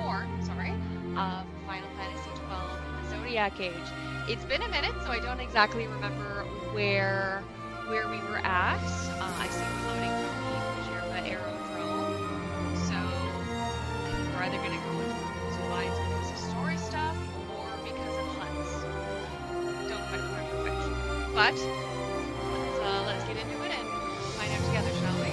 4, sorry, of Final Fantasy XII, the Zodiac Age. It's been a minute, so I don't exactly remember where we were at. I see we're loading from the Jerba Aerodrome, so I think we're either going to go into the Losing Mines because of story stuff or because of hunts. Don't quite remember which. But let's get into it and find out together, shall we?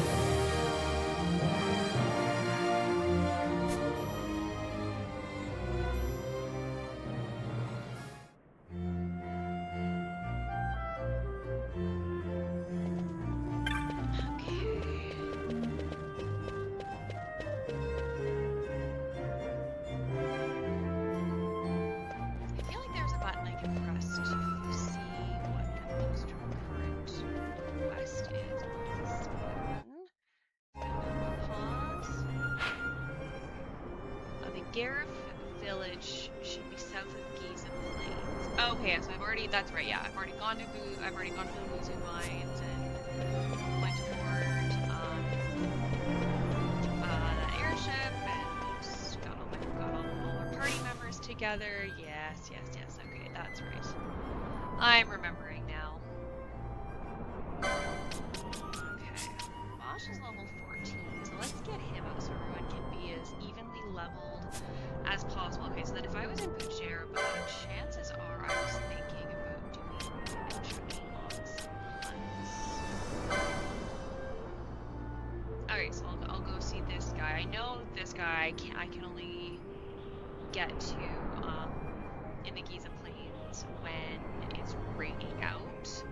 That's right, yeah. I've already gone to the Losing Mines and went aboard that airship and got all our party members together. Yes. Okay, that's right. I'm remembering now. Okay, Bosch is level 14, so let's get him out so everyone can be as evenly leveled as possible. Okay, so that if I was in Bujerba, chances are I was thinking okay, so I'll go see this guy. I know this guy I can only get to in the Giza Plains when it's raining out.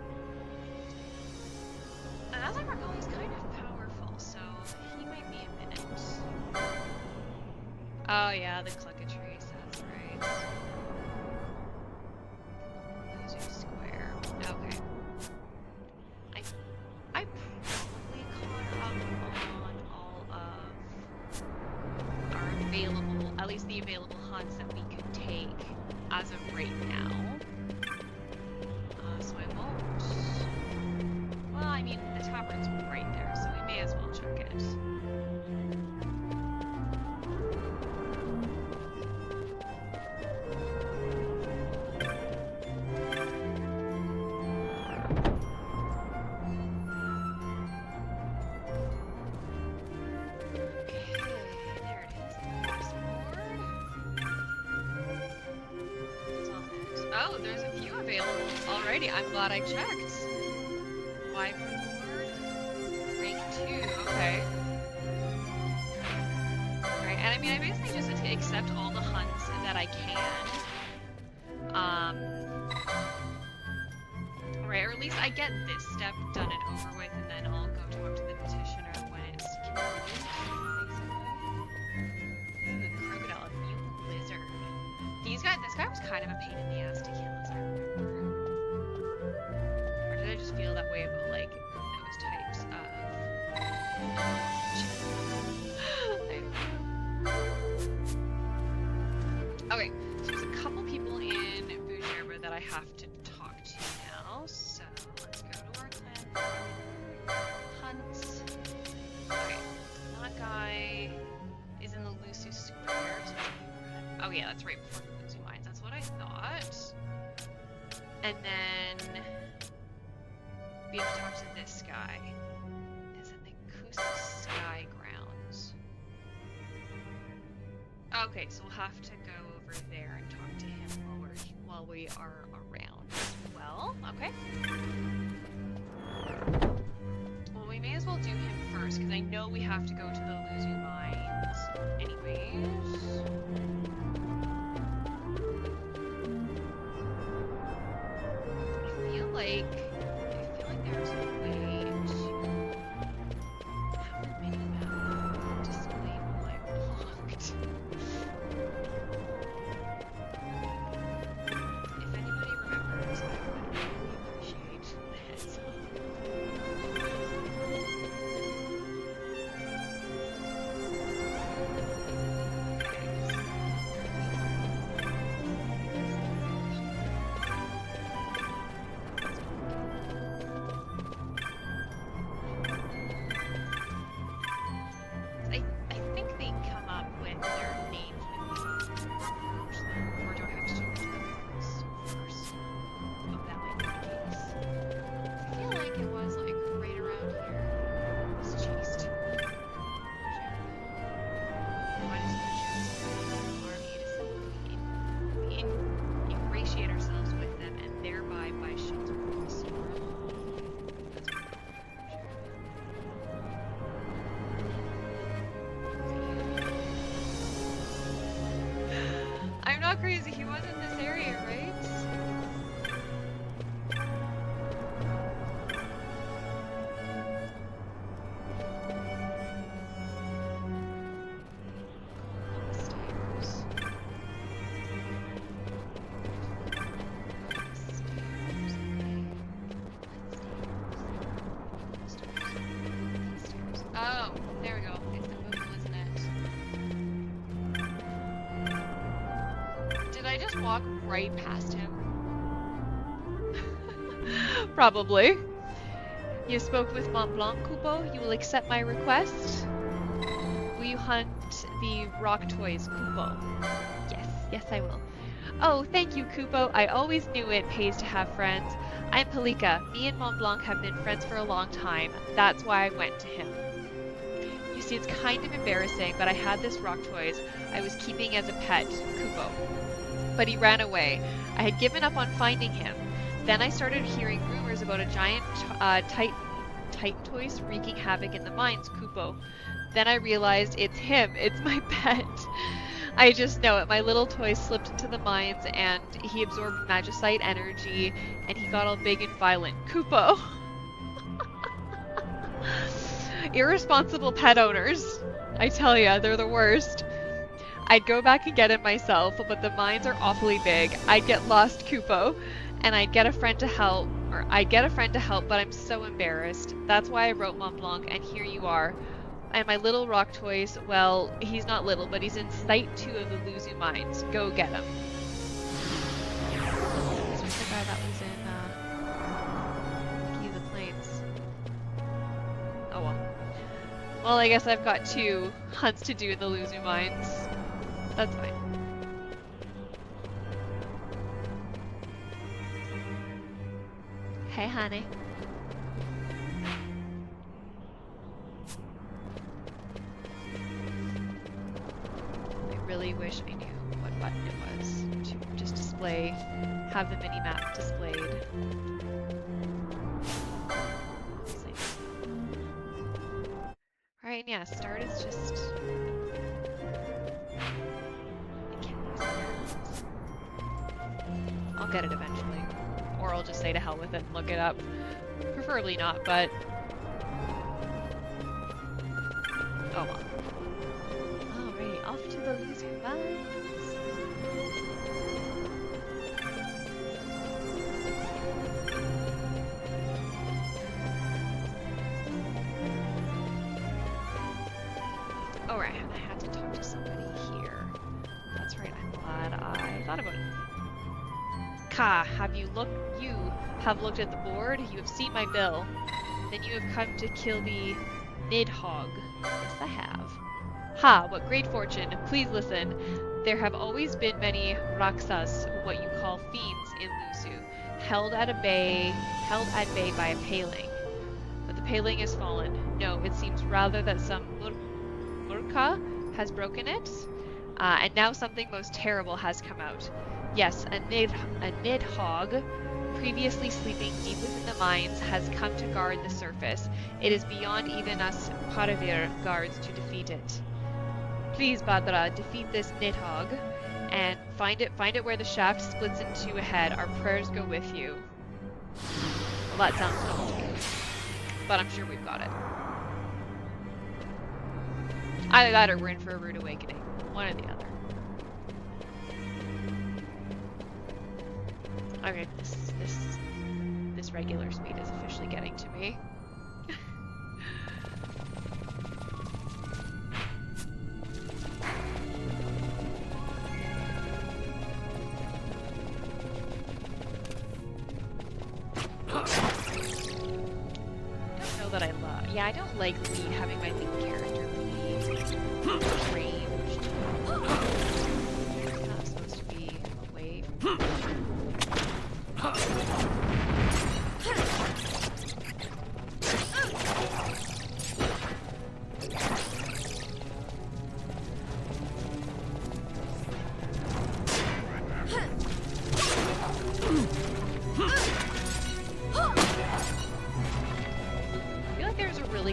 And as I recall, he's kind of powerful, so he might be a minute. Oh yeah, the Cluckatrice, that's right. Loser Square. Okay. I probably caught up on all of our available, at least the available hunts that we could take as of right now. So I won't. Well, I mean, the tavern's right there, so we may as well check it. Oh, there's a few available. Alrighty, I'm glad I checked. Wyvern Lord, rank 2, okay. Alright, and I mean, I basically just accept all the hunts that I can. Alright, or at least I get this step done and over with, and then I'll go talk to the petitioner when it's convenient, basically. Ooh, crocodile, mutant lizard. This guy was kind of a pain in the ass to kill, as I remember. Or did I just feel that way about, like, those types of... Okay, so there's a couple people in Bujerba that I have to talk to now, so let's go to our clan. Hunts. Okay, that guy is in the Lucy Square. So oh yeah, that's right before the Losing Mines. That's what I thought. And then we have to talk to this guy. Is it the Kus Sky Grounds? Okay, so we'll have to go over there and talk to him while we are around as well. Okay. Well, we may as well do him first because I know we have to go to the Losing Mines anyways. I feel like there's a way to have the mini-map display while I'm locked. If anybody remembers, I would really appreciate the heads up. crazy. He was in this area, right? Oh, there we go. It's the boom, isn't it? Did I just walk right past him? Probably. You spoke with Mont Blanc, Kupo. You will accept my request? Will you hunt the rock toys, Kupo? Yes, I will. Oh, thank you, Kupo. I always knew it pays to have friends. I'm Palika. Me and Mont Blanc have been friends for a long time. That's why I went to him. You see, it's kind of embarrassing, but I had this rock toys I was keeping as a pet, Kupo. But he ran away. I had given up on finding him. Then I started hearing rumors about a giant Titan toys wreaking havoc in the mines, Kupo. Then I realized it's him. It's my pet. I just know it. My little toy slipped into the mines and he absorbed magicite energy and he got all big and violent. Kupo. Irresponsible pet owners. I tell ya, they're the worst. I'd go back and get him myself, but the mines are awfully big. I'd get lost, Kupo, and I'd get a friend to help, but I'm so embarrassed. That's why I wrote Mont Blanc, and here you are. And my little rock toys, well, he's not little, but he's in Site 2 of the Luzu mines. Go get him. This was the guy that was in Key of the Plains. Oh well. Well, I guess I've got 2 hunts to do in the Luzu mines. That's fine. Hey, honey. I really wish I knew what button it was to just display, have the mini-map displayed. Alright, and yeah, start is just... I'll get it eventually. Or I'll just say to hell with it and look it up. Preferably not, but... Oh well. Alrighty, off to the Luzu mines. Alright, I had to talk to somebody here. That's right, I'm glad I thought about it. Ka, you have looked at the board, you have seen my bill. Then you have come to kill the Nidhogg. Yes, I have. Ha, what great fortune. Please listen. There have always been many Raksas, what you call fiends, in Luzu, held at bay by a paling. But the paling has fallen. No, it seems rather that some Murka has broken it, and now something most terrible has come out. Yes, a Nidhogg, previously sleeping deep within the mines, has come to guard the surface. It is beyond even us Paravir guards to defeat it. Please, Badra, defeat this Nidhogg, and find it where the shaft splits into a head. Our prayers go with you. Well, that sounds daunting, but I'm sure we've got it. Either that or we're in for a rude awakening. One or the other. Okay, this regular speed is officially getting to me. Yeah, I don't like having my lead character be ranged. It's not supposed to be away from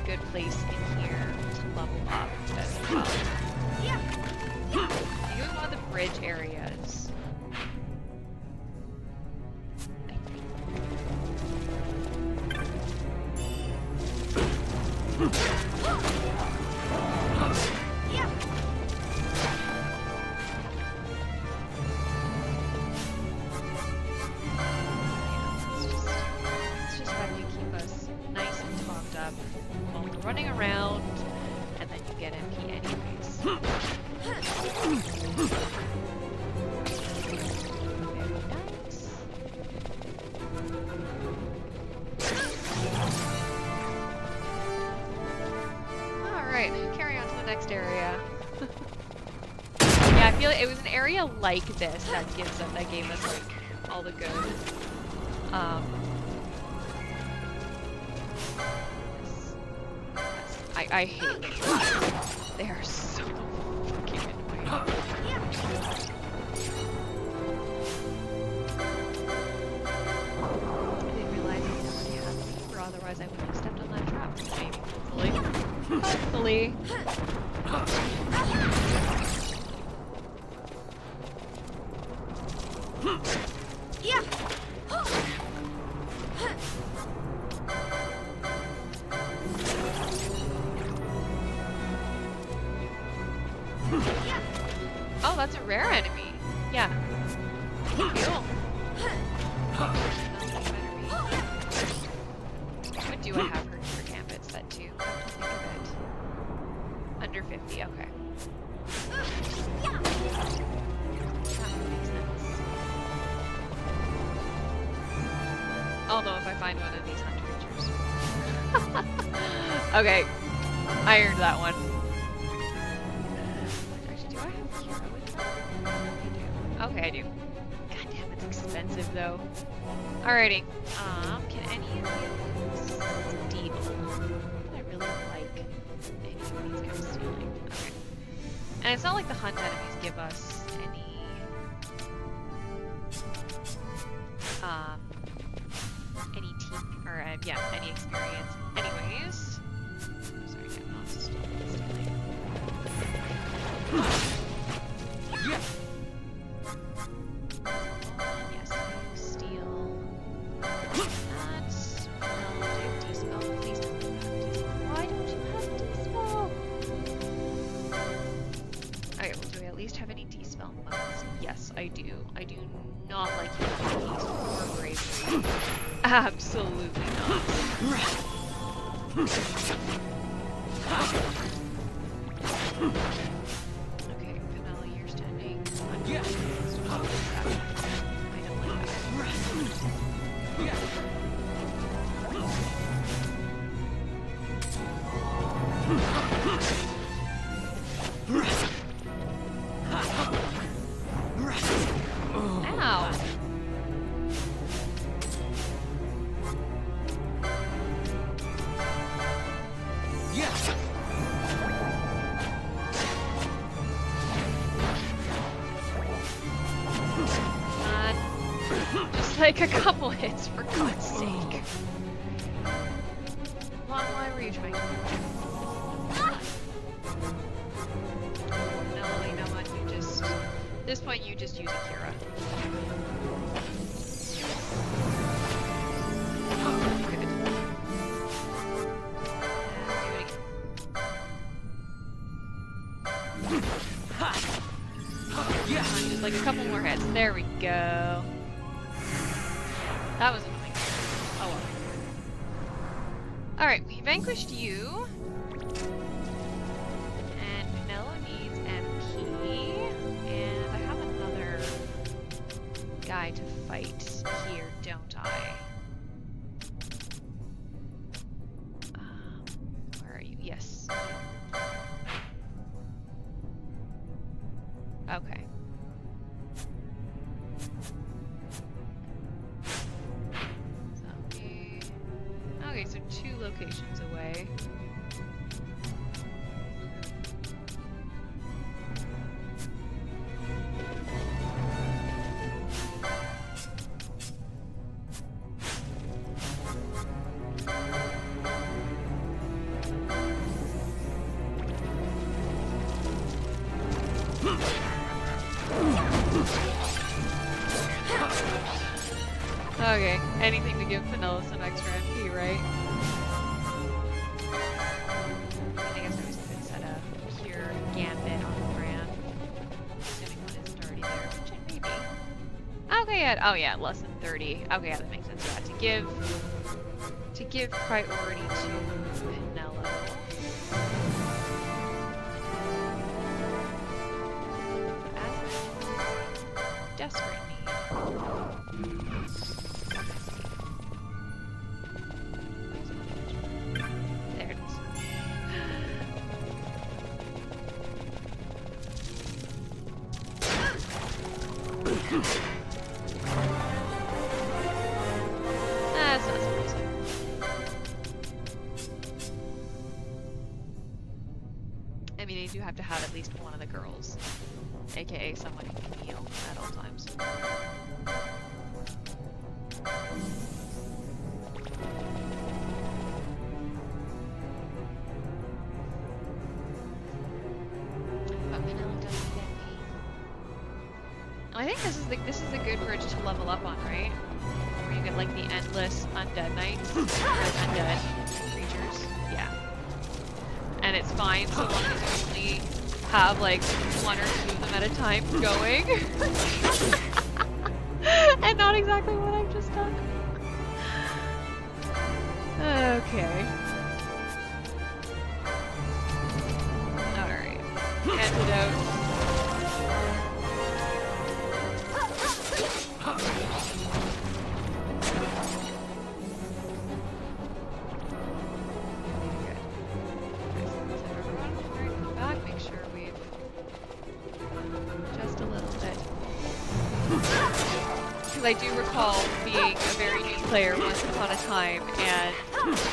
good place in here to level up as well. Yeah. I go to one of the bridge areas. running around, and then you get MP anyways. Very nice. Alright, carry on to the next area. Yeah, I feel like it was an area like this that gave us like all the good. I hate them. They are so fucking annoying. I didn't realize I already had the fever, otherwise I wouldn't have stepped on that trap. Maybe, hopefully. Yeah. Oh, that's a rare enemy. Yeah. Cool. What do I have her gambit set to? Think of it. Under 50, okay. That makes sense. Although if I find one of these hunter creatures. Okay. I earned that one. Actually, do I have hero with that? I do. Okay, I do. God damn, it's expensive though. Alrighty. Can any of you steal? I really like any of these guys stealing. Okay. And it's not like the hunt enemies give us any team or yeah, any experience. Anyways. Sorry, I'm not stealing. Yeah. Yes, you steal that. No, do you have D-spell? Please don't do that. D-spell. Why don't you have D-spell? Okay, well, do I at least have any D-spell modes? Yes, I do. I do not like using these or bravery. Absolutely not. Okay, Vanilla, you're standing. Yeah. I don't like that. Yeah. Ow! Just like a couple hits, for God's sake. Why were you trying to do that? No, you know what? You just... At this point, you just use Akira. Good. Yeah. Just like a couple more hits. There we go. That was annoying. Oh well. Alright, we vanquished you. And Pinello needs MP. And I have another guy to fight here, don't I? Where are you? Yes. Okay. Okay, so 2 locations away. Okay, anything to give Vanilla some extra MP, right? I guess I was gonna set a pure gambit on Fran. Assuming one isn't already there, which it may be. Okay, yeah, oh yeah, less than 30. Okay, yeah, that makes sense. Yeah, to give priority to Pinello. desperate need. There it is. That's not surprising. I mean, you do have to have at least one of the girls, aka someone who can heal at all times. But Vanilla doesn't get me. I think this is the good bridge to level up on, right? Where you get like the endless undead knights, or undead creatures. Yeah. And it's fine so long as you only have like one or two of them at a time going. And not exactly what I've just done. Okay. Alright. Antidote. I do recall being a very new player once upon a time and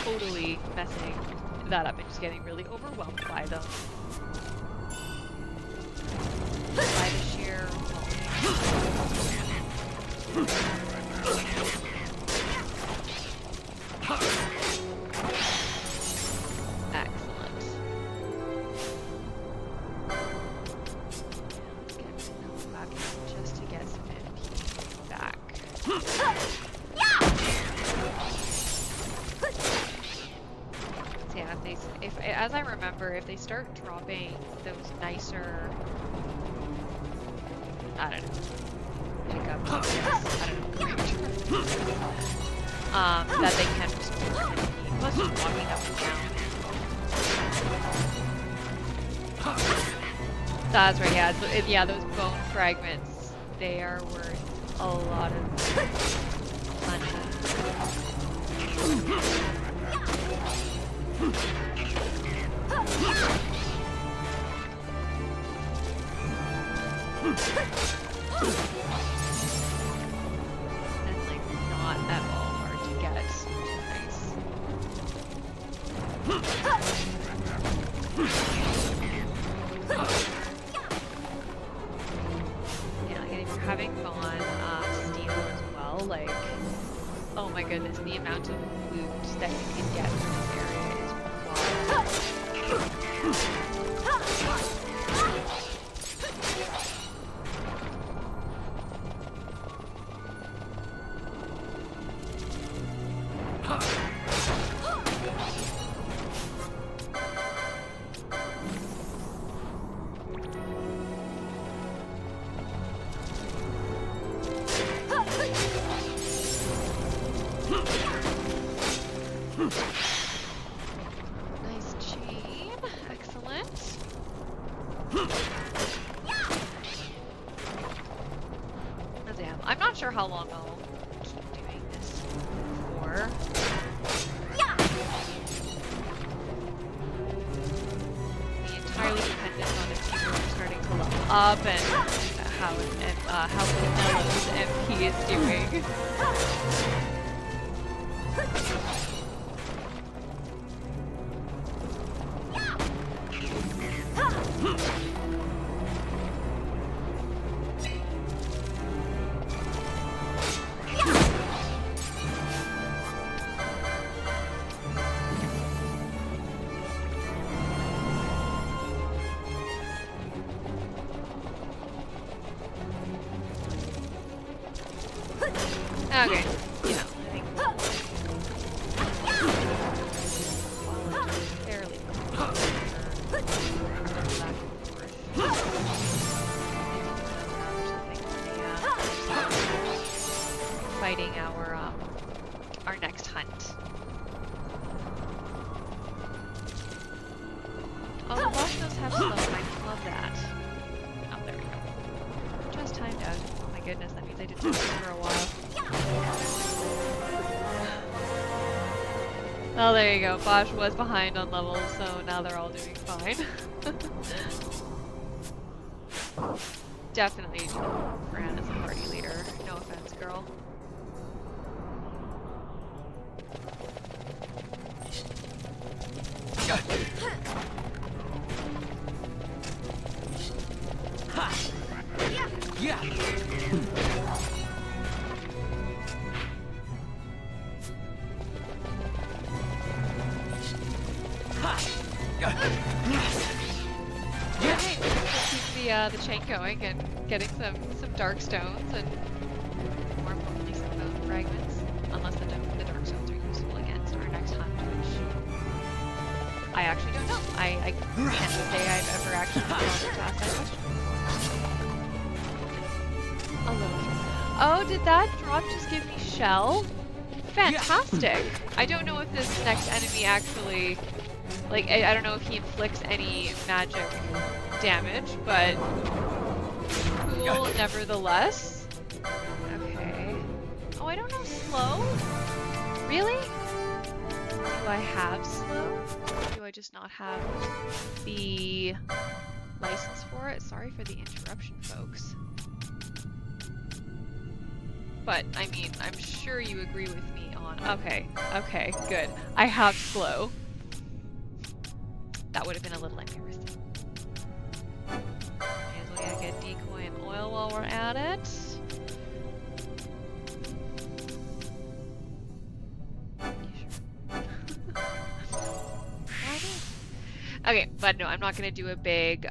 totally messing that up and just getting really overwhelmed by them. By the sheer Excellent. Let's get Vanilla back just to get some MP back. So yeah, if as I remember, if they start dropping those nicer, I don't know, pickup, I don't know, that they can restore MP, plus just walking up and down. That's right, yeah, those bone fragments, they are worth a lot of money. And like not at all hard to get, which is nice. Yeah, like if you're having fun, steal as well, like, oh my goodness, the amount of loot that you can get from this area is wild. Nice chain. Excellent. I'm not sure how long I'll keep doing this for. Be entirely dependent on if people are starting to level up and how Vanilla's MP is doing. Okay, yeah, I think fairly fighting our next hunt. Oh, the boss does have slow. I love that. Oh, there we go. Just timed out. Oh my goodness, that means I didn't do it for a while. Oh, there you go. Bosch was behind on levels, so now they're all doing fine. Definitely, Fran is a party leader. No offense, girl. Yeah. The chain going and getting some dark stones and more importantly some bone fragments, unless the dark stones are useful against our next hunt, which I actually don't know. I can't say I've ever actually bothered to ask that question before. A little. Oh, did that drop just give me shell? Fantastic! I don't know if this next enemy actually, like, I don't know if he inflicts any magic damage, but cool nevertheless. Okay. Oh, I don't know slow? Really? Do I have slow? Or do I just not have the license for it? Sorry for the interruption, folks. But, I mean, I'm sure you agree with me on... Okay, good. I have slow. That would have been a little embarrassing. May as well get decoy and oil while we're at it. Okay, but no, I'm not gonna do a big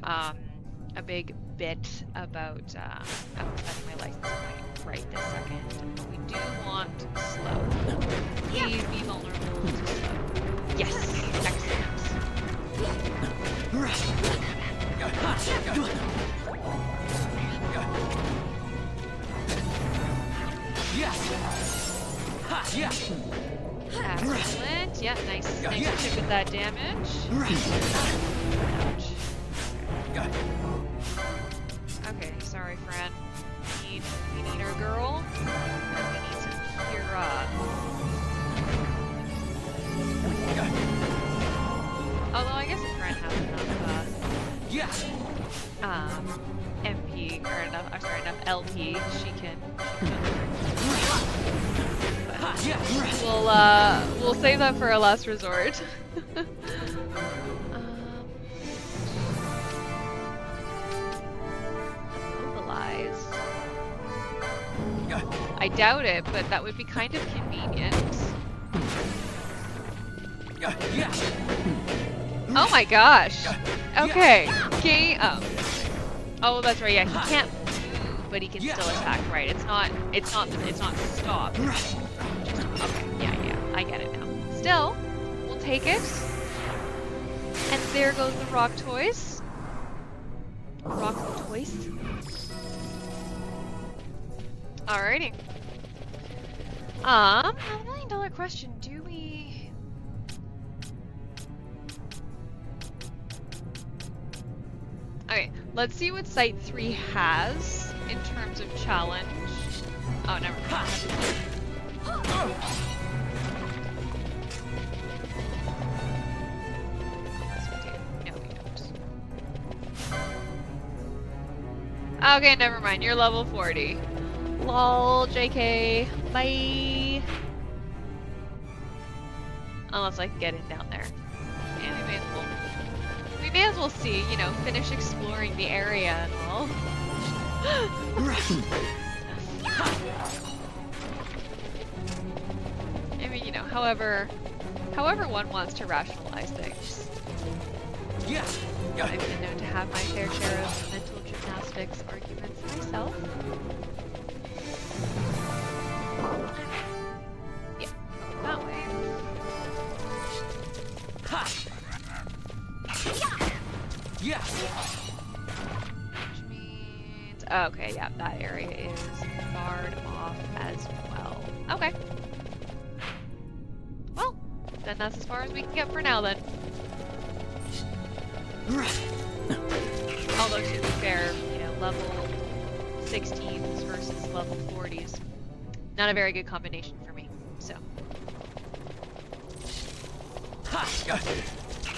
bit about setting my license point right this second. But we do want slow. Please be vulnerable to slow. Yes, excellent. Excellent. Yeah, nice hit with that damage. Ouch. Okay, sorry, Fran. We need our girl, and we need some Kira. Although I guess if Fran has enough, MP or enough LP, she can. We'll save that for a last resort. Mobilize. I doubt it, but that would be kind of convenient. Oh my gosh. Okay. Oh, that's right. Yeah, he can't move, but he can still attack. Right? It's not stop. Okay. Yeah. I get it now. Still, we'll take it. And there goes the rock toys. Rock toys. Alrighty. $1 million question. Do we? Okay, let's see what Site 3 has in terms of challenge. Oh, never mind. No, we don't. Okay, never mind. You're level 40. Lol, JK. Bye. Unless I can get in down there. And we may as well see, finish exploring the area and all. I mean, however one wants to rationalize things. I've been known to have my fair share of mental gymnastics arguments myself. Yeah, that way. Which means... Okay, yeah, that area is barred off as well. Okay. Well, then that's as far as we can get for now, then. Although, to be fair, level 16s versus level 40s. Not a very good combination for me, so.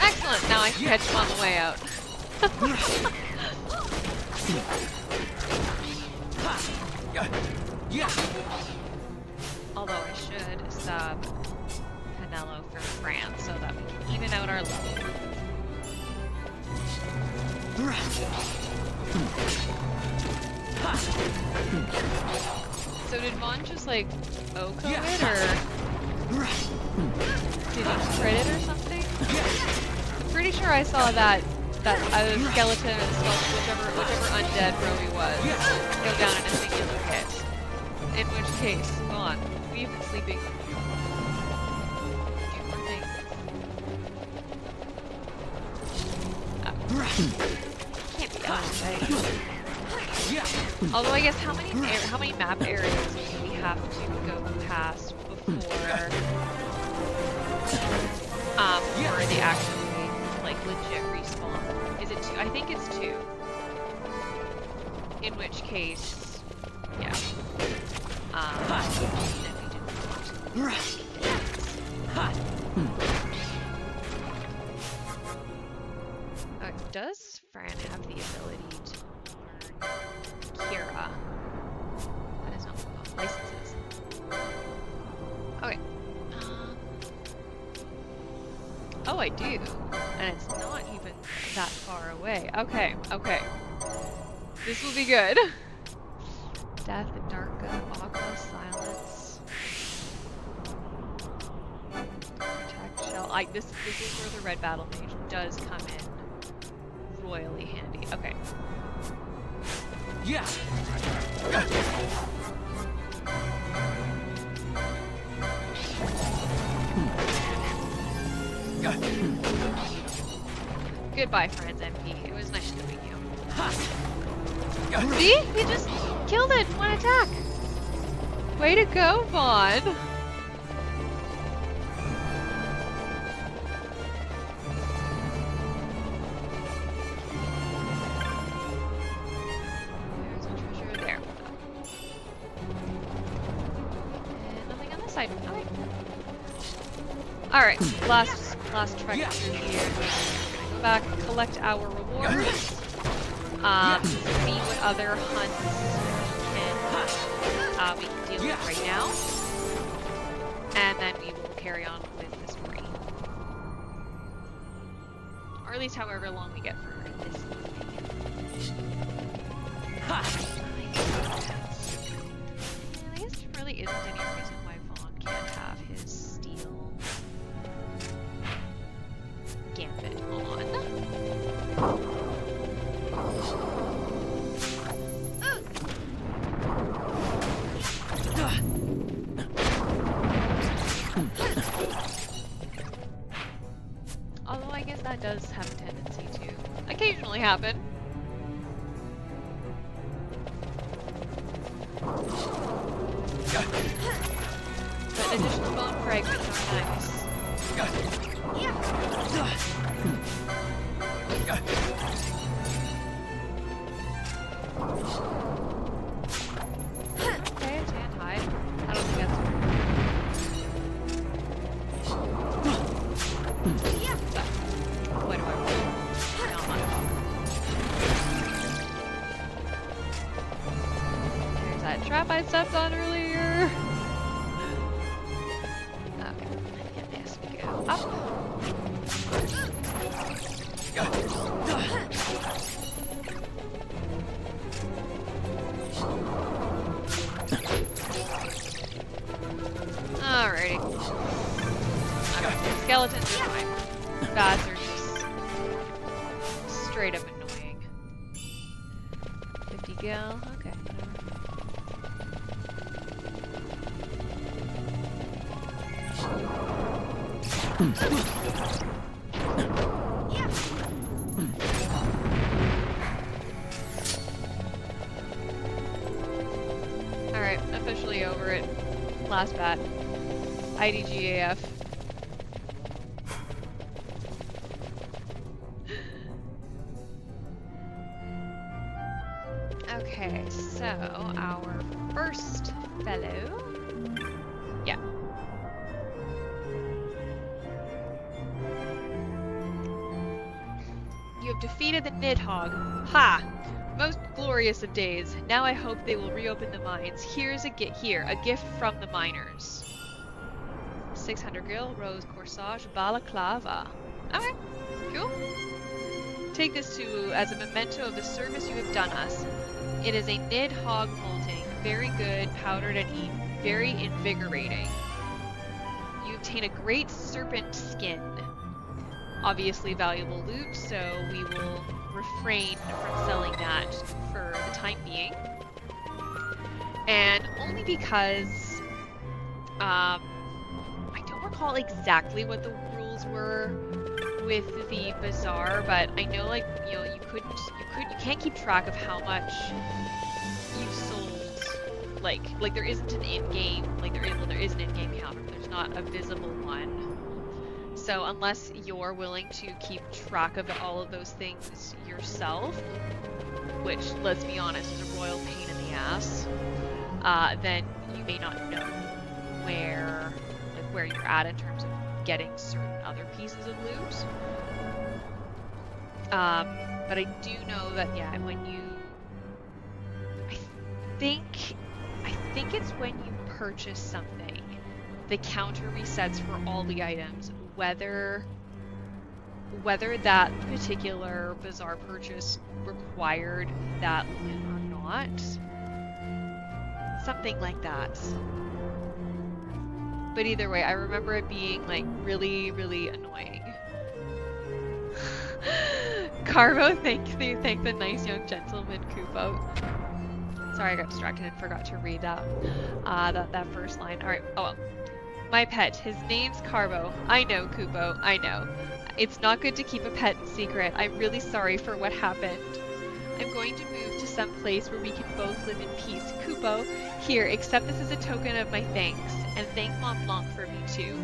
Excellent! Now I can catch him on the way out. Although I should sub Canelo for Fran so that we can even out our level. So did Vaughn just like OHKO it, or did he crit it or something? I'm pretty sure I saw that either the skeleton or the skeleton, whichever undead Rowie was, go down in a singular hit. In which case, Vaughn, we've been sleeping. Do more things. Can't be us, right? Although I guess how many map areas do we have to go past before for the actually like legit respawn? Is it 2? I think it's 2. In which case, yeah. Does Fran have the ability to learn Kira? That is not what licenses. Okay. Oh, I do. And it's not even that far away. Okay, okay. This will be good. Death, Darka, Aqua, Silence. Protect, Shell. This is where the red battle mage does come in royally handy. Okay. Yeah. Goodbye, friends MP. It was nice knowing you. See? He just killed it in one attack. Way to go, Vaughn. There's a treasure there. And nothing on this side. Okay. Alright, last trek through here. We're gonna go back, collect our rewards, see what other hunts we can deal with right now, and then we will carry on with the story. Or at least however long we get for this evening. I guess there really isn't any reason why Vaughn can't have his steel gambit on. Although I guess that does have a tendency to occasionally happen. But additional bone fragments are nice. Okay, tan hide. I don't think that's what do I want? Not much. There's that trap I stepped on earlier. Okay, and yes, we go up. Alrighty. Okay, skeletons are fine. Bats are just straight up annoying. 50 gil, okay, Alright, officially over it. Last bat. IDGAF. Okay, so our first fellow. Yeah. You have defeated the Nidhogg. Ha! Most glorious of days. Now I hope they will reopen the mines. Here's a gift from the miners. 600 gil, rose, corsage, balaclava. Okay, cool. Take this as a memento of the service you have done us. It is a Nidhogg molting, very good, powdered and eaten, very invigorating. You obtain a great serpent skin. Obviously valuable loot, so we will refrain from selling that for the time being. And only because I don't recall exactly what the rules were with the bazaar, but I know, like, you know, you can't keep track of how much you've sold. Like there isn't an in-game, there is an in-game counter, but there's not a visible one. So unless you're willing to keep track of all of those things yourself, which, let's be honest, is a royal pain in the ass, then you may not know where you're at in terms of getting certain other pieces of loot. But I do know that, yeah, I think it's when you purchase something, the counter resets for all the items, whether that particular bazaar purchase required that loot or not. Something like that. But either way, I remember it being, like, really, really annoying. Carbo, thank the nice young gentleman, Kupo. Sorry, I got distracted and forgot to read that first line. Alright, oh well. My pet, his name's Carbo. I know, Kupo, I know. It's not good to keep a pet in secret. I'm really sorry for what happened. I'm going to move to some place where we can both live in peace. Kupo, here, accept this as a token of my thanks, and thank Mont Blanc for me too.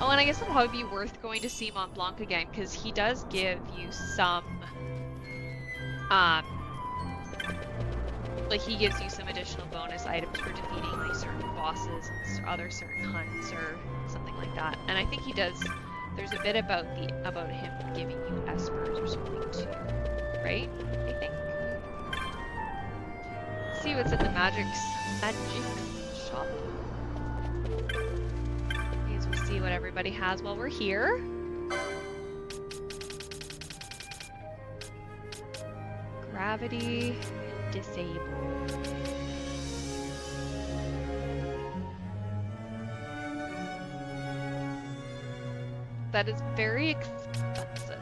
Oh, and I guess it'll probably be worth going to see Mont Blanc again, because he does give you some, like, he gives you some additional bonus items for defeating, like, certain bosses and other certain hunts or something like that. And I think he does, there's a bit about him giving you espers or something too, right? I think. Let's see what's in the magic shop. We'll see what everybody has while we're here. Gravity disabled. That is very expensive.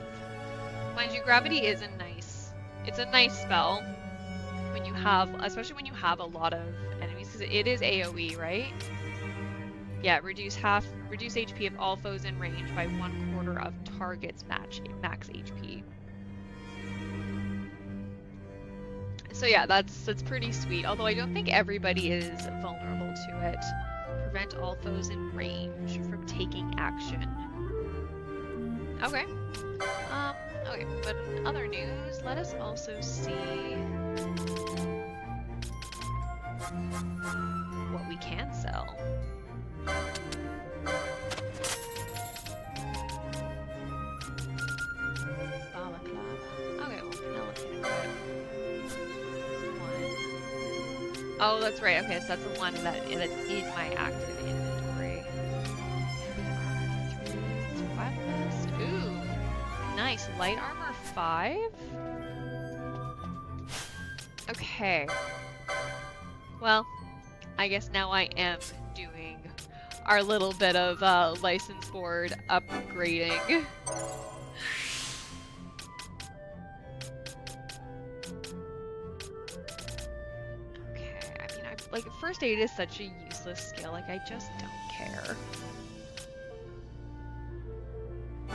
Mind you, gravity is it's a nice spell when you have, especially when you have a lot of enemies, because it is AoE, right? Yeah, reduce HP of all foes in range by 1/4 of target's max HP. So yeah, that's pretty sweet. Although I don't think everybody is vulnerable to it. Prevent all foes in range from taking action. Okay. Okay, but in other news, let us also see what we can sell. Balaclava. Okay, well, Penelope. One. Oh, that's right. Okay, so that's the one that's in my active inventory. 3 survival vest. Ooh, nice. Light armor 5. Okay. Well, I guess now I am doing our little bit of license board upgrading. Okay, I mean, like, first aid is such a useless skill, like, I just don't care.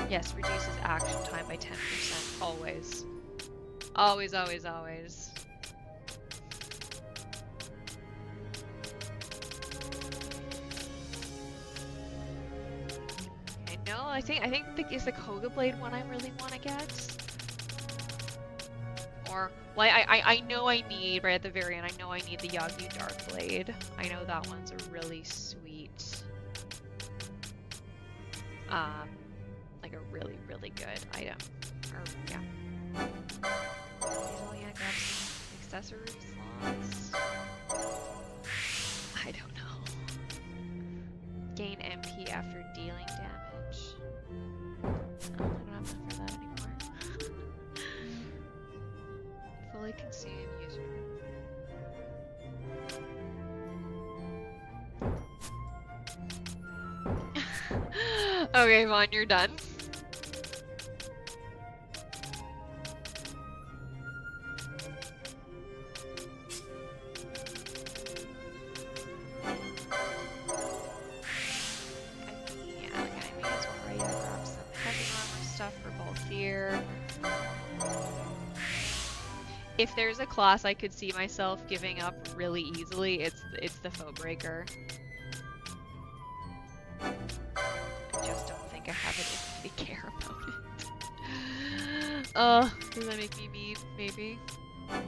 Yes, reduces action time by 10%, always. Always, always, always. No, I think is the Koga Blade one I really want to get. Or Like, I know I need, right at the very end, I know I need the Yagyu Darkblade. I know that one's a really sweet, like a really, really good item. Or, yeah. Oh yeah, grab some accessory slots. I don't know. Gain MP after dealing damage. Oh, I don't have enough for that anymore. Fully consume user. Okay, Vaughn, you're done. If there's a class I could see myself giving up really easily, it's the Foe Breaker. I just don't think I have it in me to care about it. Does that make me mean? Maybe. Oh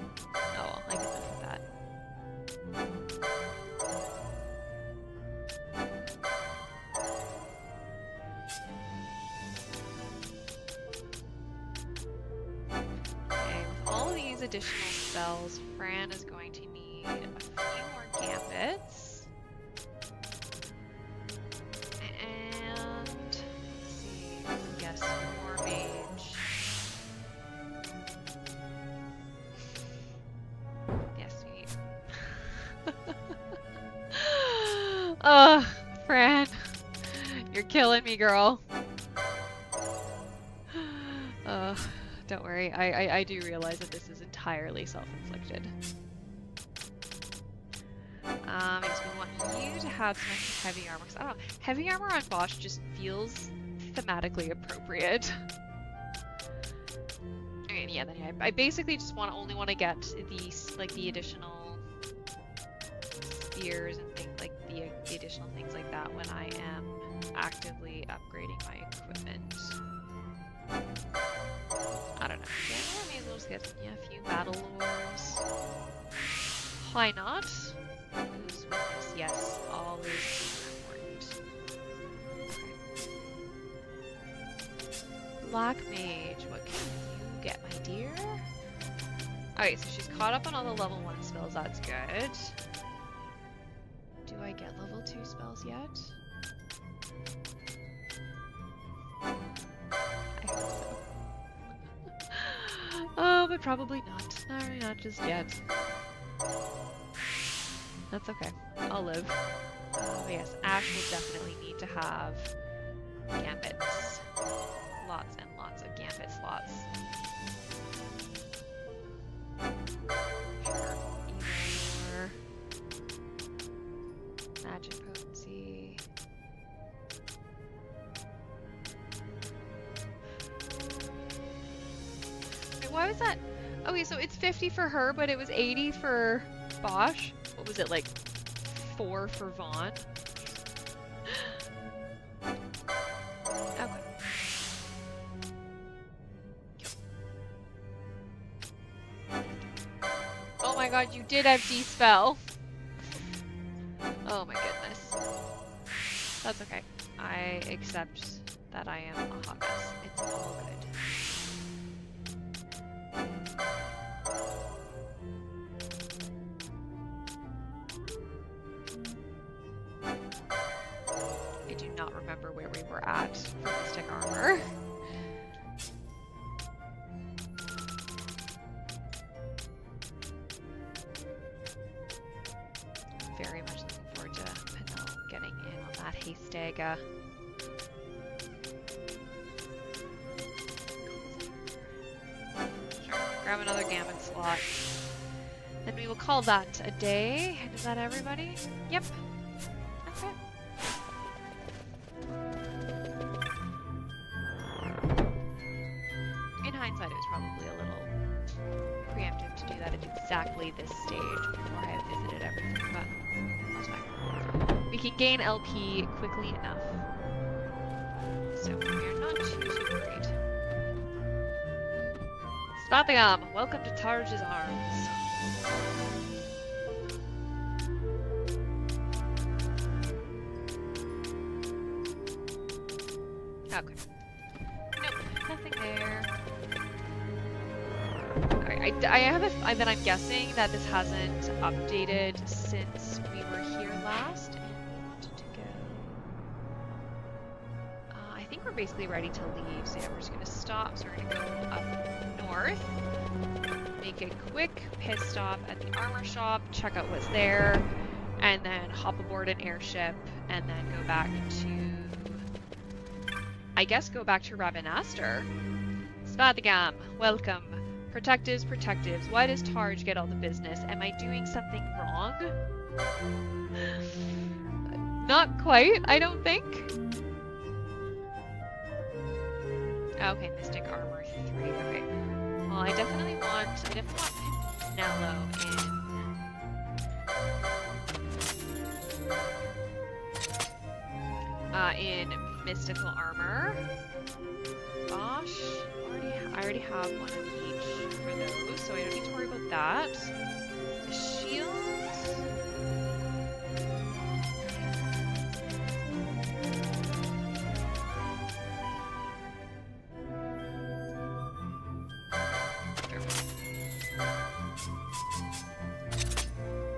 well, I can live with that. Additional spells, Fran is going to need a few more gambits. And let's see, yes, more mage. Yes, we need. Fran, you're killing me, girl. Don't worry, I do realize that this is entirely self-inflicted. Because we want you to have some extra heavy armor. I don't know, heavy armor on Bosch just feels thematically appropriate. Okay, yeah, then I basically just only want to get these, like the additional spears and things like the additional things like that when I am actively upgrading my equipment. I don't know. Yeah, I may as well just get a few battle lures. Why not? Who's witness? Yes, always important. Okay. Black Mage, what can you get, my dear? Okay, so she's caught up on all the level 1 spells, that's good. Do I get level 2 spells yet? I hope so. Oh, but probably not. No, not just yet. That's okay. I'll live. But yes, Ash will definitely need to have gambits. Lots and lots of gambit slots. Sure. Either magic potency. Why was that? Okay, so it's 50 for her, but it was 80 for Bosch. What was it, like 4 for Vaughn? Okay. Oh my god, you did have D-Spell. Oh my goodness. That's okay. I accept that I am a hot mess. It's all good. I do not remember where we were at for Mystic Armor. Very much looking forward to Penel getting in on that Hastega. Grab another Gambit slot. Then we will call that a day. And is that everybody? Yep. Okay. In hindsight, it was probably a little preemptive to do that at exactly this stage before I had visited everything, but that's fine. We can gain LP quickly enough. So we're not too worried. Spathagam, welcome to Targe's Arms. Okay. Nope, nothing there. Alright, I'm guessing that this hasn't updated since we were here last, and we wanted to go. I think we're basically ready to leave, so yeah, we're just gonna stop. So we're gonna go up north, make a quick pit stop at the armor shop, check out what's there, and then hop aboard an airship, and then go back to, I guess, go back to Rabanastre. Spathagam, welcome. Protectives, protectives. Why does Targe get all the business? Am I doing something wrong? Not quite, I don't think. Okay, Mystic Armor 3. Okay. Well, I definitely want Pinello in mystical armor. Bosch, I already have one of each for those, so I don't need to worry about that. The shield.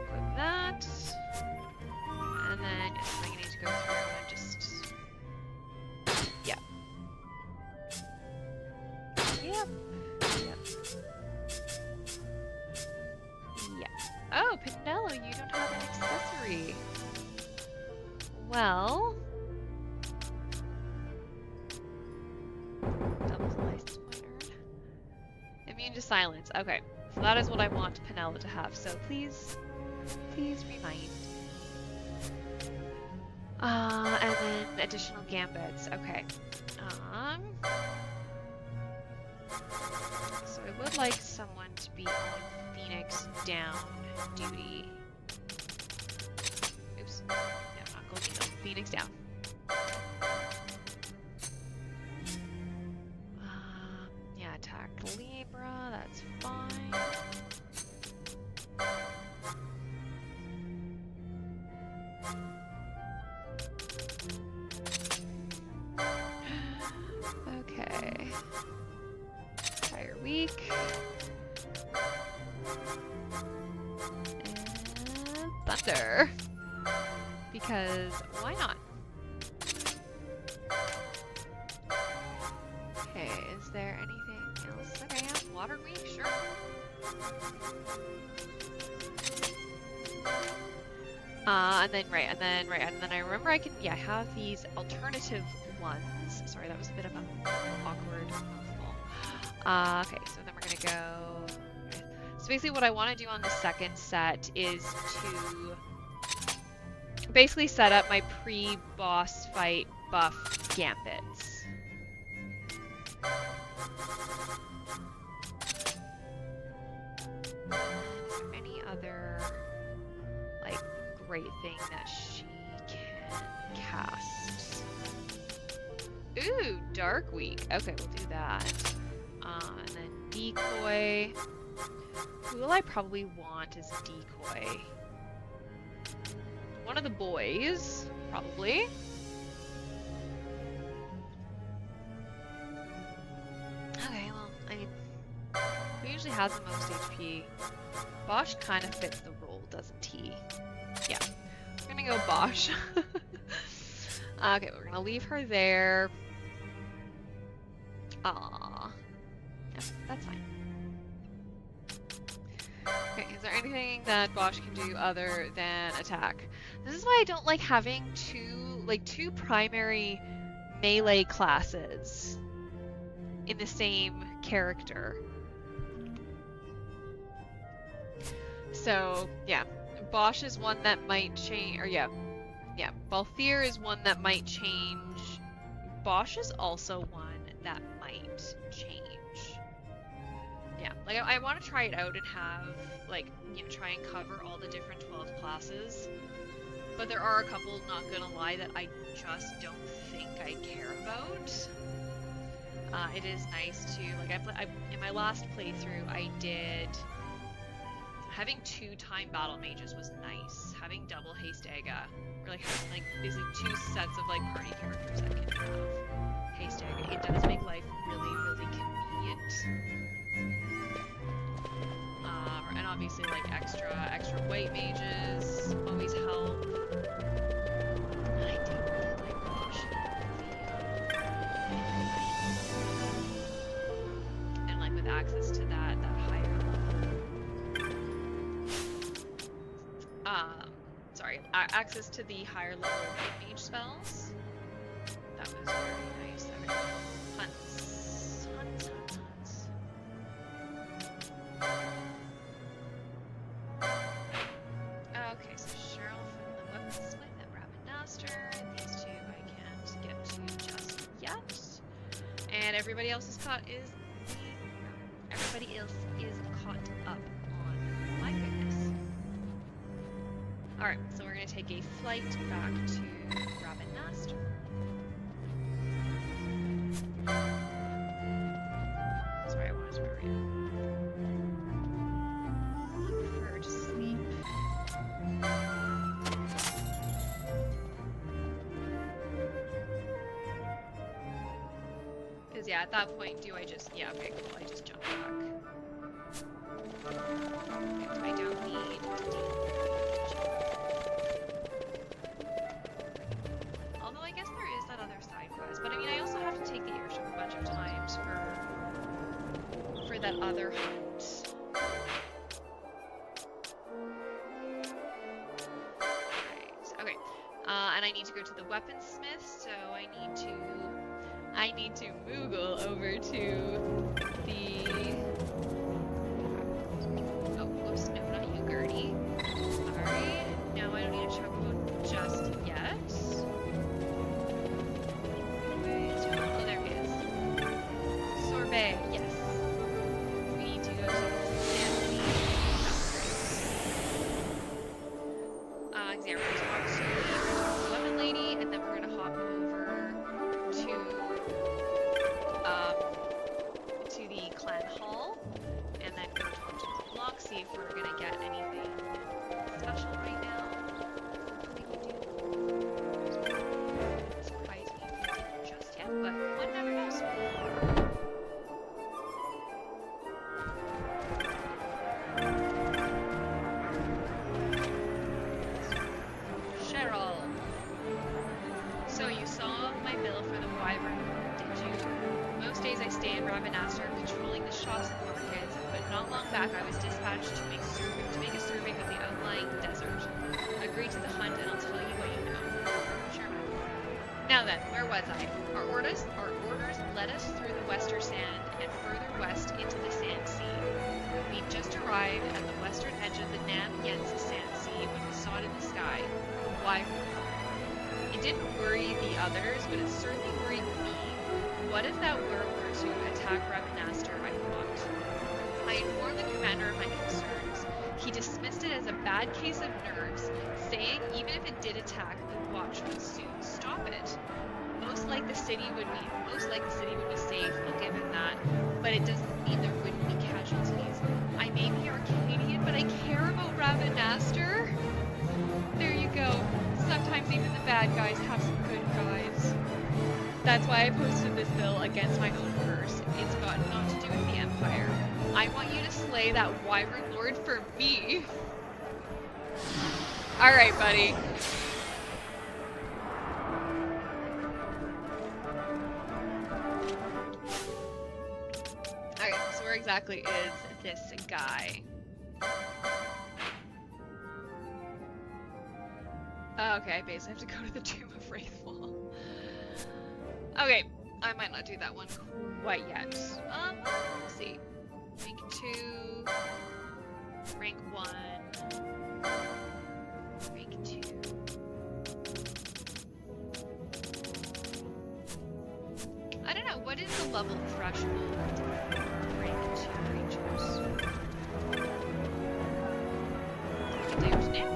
Put that. And then I'm gonna need to go through and just. Yeah. Yep. Yep. Yeah. Oh, Pinello, you don't have an accessory. Well. Doubles license point earned. Immune to silence. Okay. So that is what I want Pinello to have. So please remind. And then additional gambits. Okay. So I would like someone to be on Phoenix down duty. Oops. No, not Gold Needle. Phoenix down. Yeah, attack Libra. That's fine. Okay. Entire week. And thunder. Because why not? Okay, is there anything else? Okay, yeah, water week, sure. And then I remember I can, yeah, have these alternative ones. Sorry, that was a bit of an awkward mouthful. Okay, so then we're gonna go. So basically, what I want to do on the second set is to basically set up my pre-boss fight buff gambits. Is there any other like great thing that she can cast? Ooh, Dark Week. Okay, we'll do that. And then Decoy. Who will I probably want as Decoy? One of the boys, probably. Okay, well, I mean, who usually has the most HP? Bosch kind of fits the role, doesn't he? Yeah, we're gonna go Bosch. Okay, we're gonna leave her there. Aww. Yep, that's fine. Okay, is there anything that Bosch can do other than attack? This is why I don't like having two primary melee classes in the same character. So, yeah. Bosch is one that might change, or yeah. Balthier is one that might change. Bosch is also one that might change. Yeah, like I want to try it out and have, like, you know, try and cover all the different 12 classes. But there are a couple, not gonna lie, that I just don't think I care about. It is nice to, like, in my last playthrough, I did... Having 2 time battle mages was nice. Having double haste Aga, or like having like basically 2 sets of like party characters that can have haste Aga, it does make life really, really convenient. And obviously like extra white mages always help. I do really like watching the and like with access to that higher access to the higher level white mage spells. That was very nice. Okay. Hunts. Okay, so Cheryl from the Weaponsmith and Ravenaster. These 2 I can't get to just yet. And everybody else is caught caught up on my goodness. Alright, so we're going to take a flight back to Ravenaster. That's where I wanted to hurry up. I prefer to sleep. Because, yeah, at that point, do I just... Yeah, okay, cool, I just jump back. I don't need to deal. Although I guess there is that other side quest. But I mean, I also have to take the airship a bunch of times for that other hunt. Right. Okay. And I need to go to the weaponsmith, so I need to moogle over to the... Oh, whoops, no, not you, Gertie. Sorry. No, I don't need a chocobo just yet. Oh, there he is. Sorbet, yes. We need to go to the Sandy. That's great. Yeah, we're going to talk to the weapon lady, and then we're going to hop over to the clan hall, and then go talk to the block, see if we're going to get anything special right now. Hopefully we do. Surprise me if we didn't just yet, but one never knows. Cheryl. So you saw my bill for the wyvern, did you? Most days I stay in Ravenaster patrolling the shops and markets, but not long back I was dispatched to make a survey of the outlying desert. Agree to the hunt and I'll tell you what you know. Sure. Now then, where was I? Our orders led us through the Western Sand and further west into the Sand Sea. We'd just arrived at the western edge of the Nam Yensa Sand Sea when we saw it in the sky. Wyvern. It didn't worry the others, but it certainly worried me. What if that were to attack Ravenaster, I thought. I informed the commander of my concerns. He dismissed it as a bad case of nerves, saying even if it did attack, the watch would soon stop it. Most like the city would be safe, I'll give him that, but it doesn't mean there wouldn't be casualties. I may be Arcadian, but I care about Ravenaster. There you go. Sometimes even the bad guys have some good guys. That's why I posted this bill against my own curse. It's got naught to do with the Empire. I want you to slay that Wyvern Lord for me. Alright, buddy. Okay, so where exactly is this guy? Okay, I basically have to go to the Tomb of Wraithful. Okay, I might not do that one quite yet. Let's see. Rank 2, rank 1, rank 2. I don't know, what is the level threshold rank 2 rangers? There's new.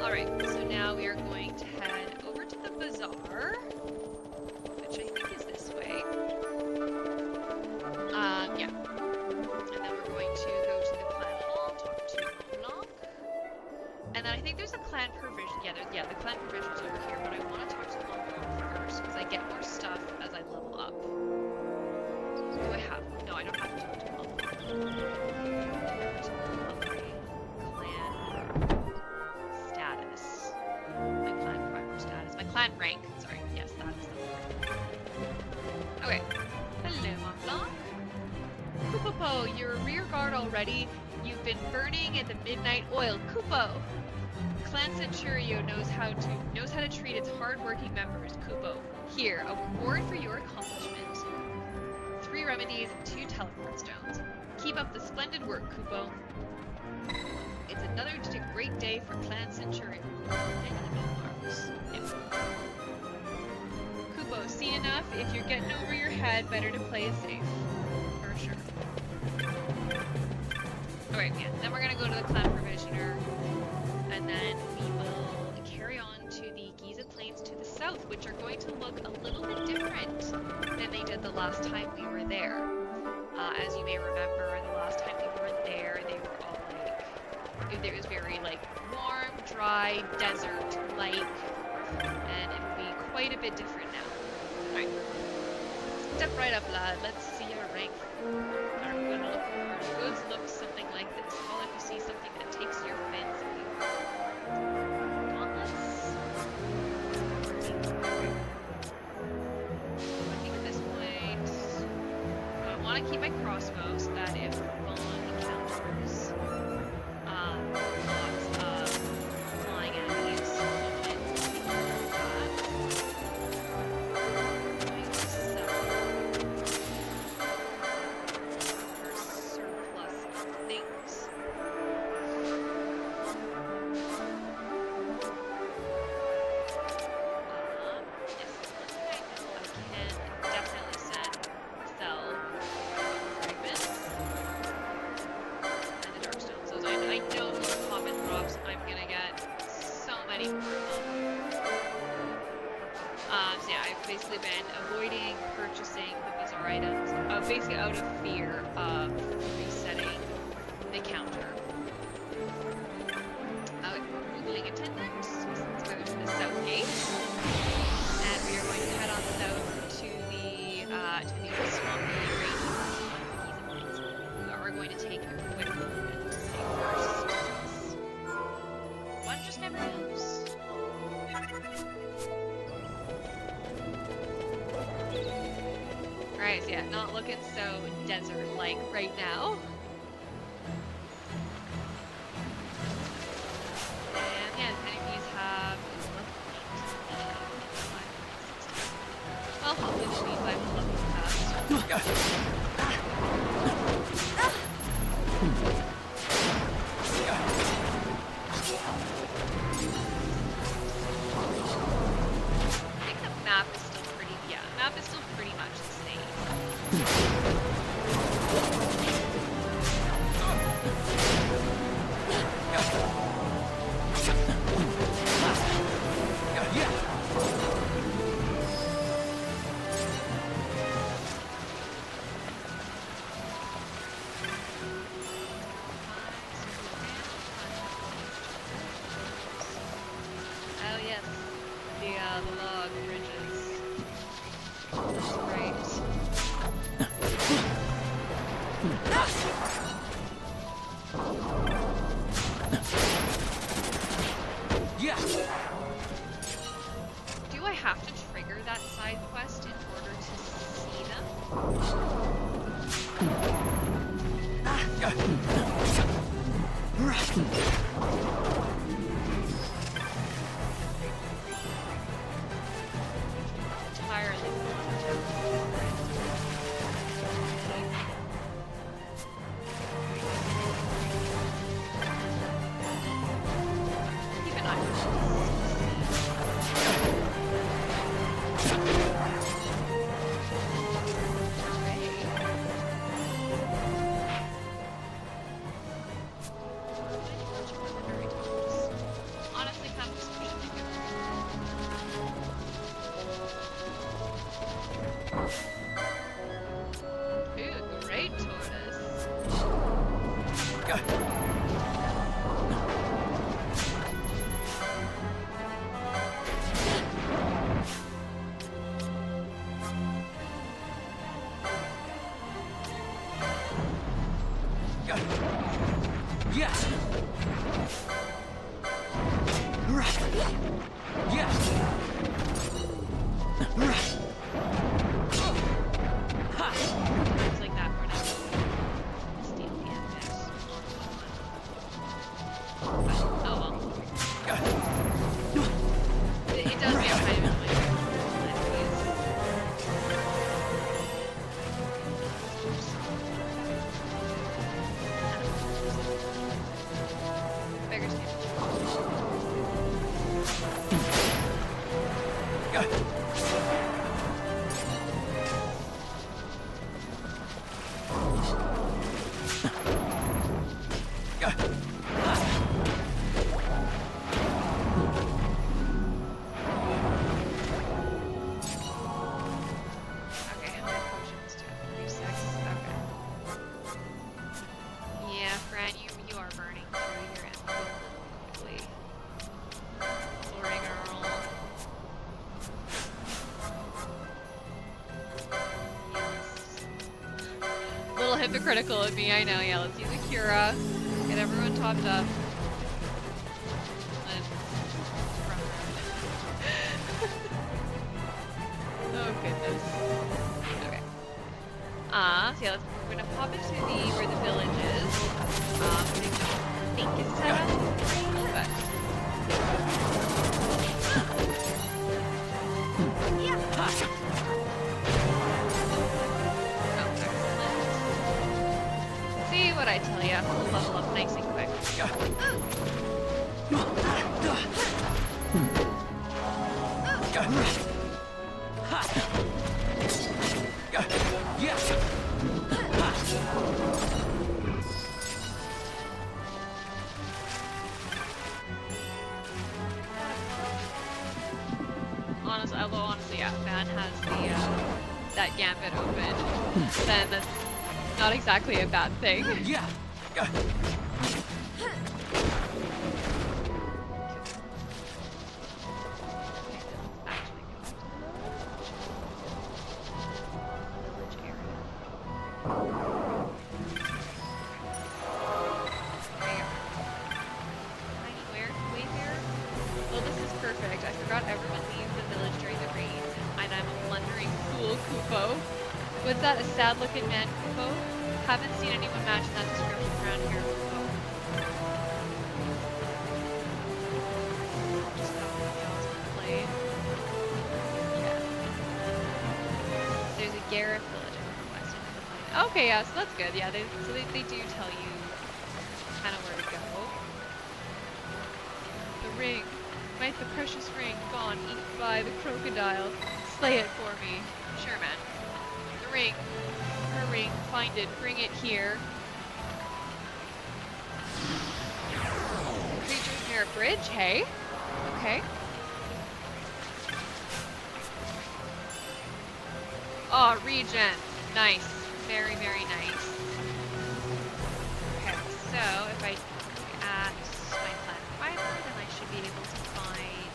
Alright, so now we are going to head over to the clan provision. Yeah, the clan provision's over here, but I want to talk to the Mongol first because I get more stuff as I level up. Do I have? No, I don't have to talk to the Mongol. Clan status. My clan primer status. My clan rank. Sorry. Yes, that is the word. Okay. Hello, Montblanc. Kupo, you're a rear guard already. You've been burning in the midnight oil. Kupo! Clan Centurio knows how to treat its hard-working members. Kupo. Here, a reward for your accomplishment. 3 remedies and 2 teleport stones. Keep up the splendid work, Kupo. It's another great day for Clan Centurio. Yep. Kupo, seen enough? If you're getting over your head, better to play it safe. For sure. Alright, yeah, then we're gonna go to the clan provisioner, and then we will carry on to the Giza Plains to the south, which are going to look a little bit different than they did the last time we were there. As you may remember, the last time we were there, they were all like, it was very like warm, dry, desert-like, and it'll be quite a bit different now. Alright, step right up, lad. Let's see your rank. We're gonna look for goods look something like this. Call if you see something that takes your fancy. Gauntlets. I think at this point, I want to keep my crossbow so that if Vaughn encounters lots of flying enemies, basically been avoiding purchasing the bizarre items, basically out of fear of resetting the counter. Ruling attendant, let's go to the south gate, and we are going to head on south to the swampy range. We are going to take a quick look and see first. One just never knows. Alright, so yeah, not looking so desert-like right now. And yeah, the enemies have... Well, hopefully the lead by the lucky past. I think the map is still pretty... Yeah, the map is still pretty much the same. Oh yes, the log bridges. That's right. Yeah. Do I have to trigger that side quest in order to see them? Entirely. Keep an eye on honestly, kind of ooh, great tortoise. Yeah. Right. Yeah. Right. Ha. It's like that for now. Steal the index on someone. Oh well. It does get kind of annoying. Beggars can't. Okay, how many potions do I have? 36? Okay. Yeah, Fran, you are burning through your MP quickly. Glory girl. Yes. Little hypocritical of me, I know. Yeah, let's use a Cura. Get everyone topped up. And oh goodness. Okay. So yeah, we're gonna pop into where the village is. I don't think it's set up, but oh, excellent. See what I tell ya? We'll level up nice and quick. Honestly, yeah, Van has the that gambit open. Then that's not exactly a bad thing. Yeah. Was that a sad-looking man, Kupo? Haven't seen anyone matching that description around here, Kupo. Just got one of y'all's played. Yeah. There's a Gareth village in the west end of the plain. Okay, yeah, so that's good. Yeah, they do tell you kind of where to go. The ring. Might the precious ring gone, eaten by the crocodile. Slay it for me. Sure, man. Ring. Her ring. Find it. Bring it here. Creatures near a bridge, hey? Okay. Oh, regen. Nice. Very, very nice. Okay, so if I look at my plant fiber, then I should be able to find...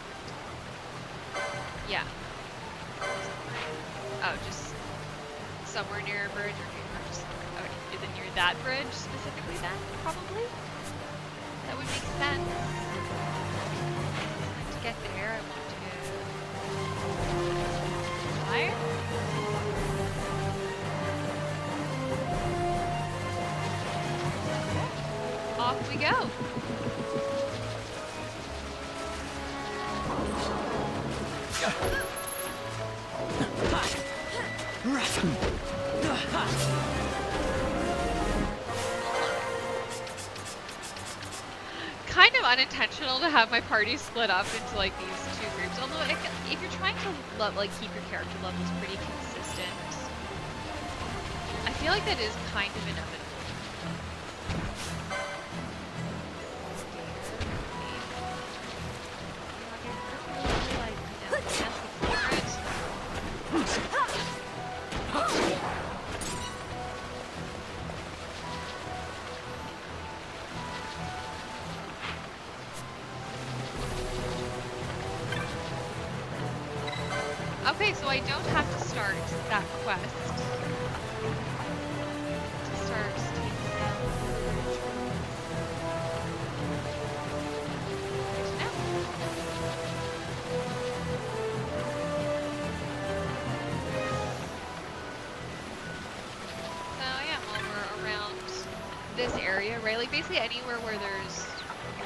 Yeah. Oh, just... somewhere near a bridge, or just, is it near that bridge specifically then, probably? That would make sense. To get there, I want to fire. Off we go. Kind of unintentional to have my party split up into like these two groups. Although if you're trying to like keep your character levels pretty consistent, I feel like that is kind of inevitable. Okay, so I don't have to start that quest to start taking down this area, right? Like basically anywhere where there's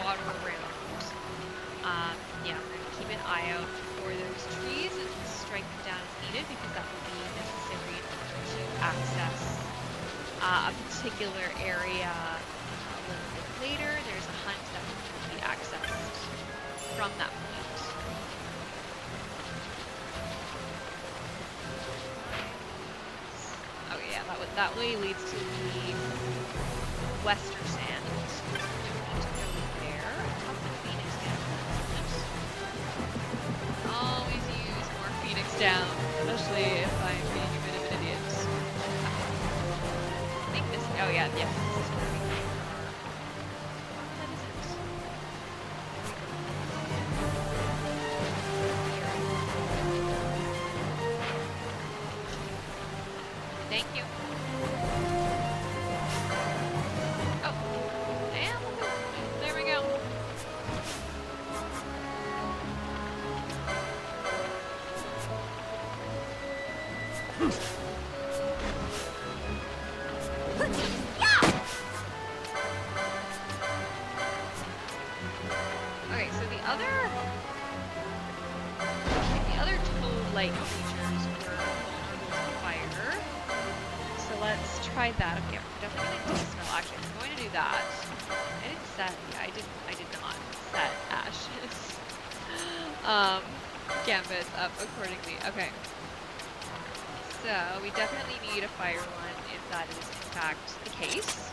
water around. Yeah, we're gonna keep an eye out for those trees and strike them down as needed because that will be necessary in order to access a particular area a little bit later. There's a hunt that will be accessed from that point. Oh yeah, that way leads to the western sand. Don't need to go there. Up the Phoenix down. Always use more Phoenix down, especially if I'm being a bit of an idiot. I think this. Oh yeah, yeah. This is where we are. That is it. Thank you. Oh, and look at, there we go. Okay, so the other toad-like creatures were vulnerable to fire. So let's try that. Okay, we're definitely gonna dispel. Actually, I'm going to do that. I didn't set. Yeah, I did not set Ash's gambit up accordingly. Okay. So we definitely need a fire one if that is in fact the case.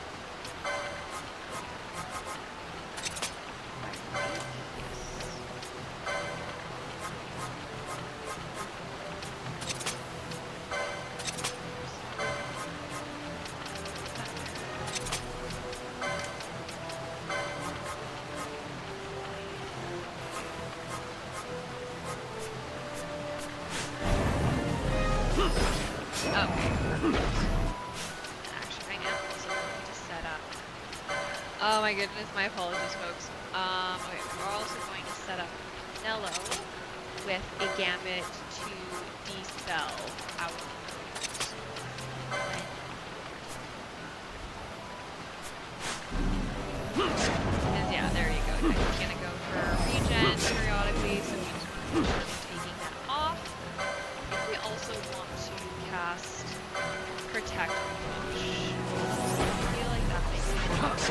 Okay. Actually, right now I'm also going to set up. Oh my goodness, my apologies, folks. Okay, we're also going to set up Nello with a gambit to dispel our foes. Because yeah, there you go. I'm just gonna go for regen periodically, so we just want to make sure we're taking that off. I think we also want to cast Protect Push. I feel like that makes sense.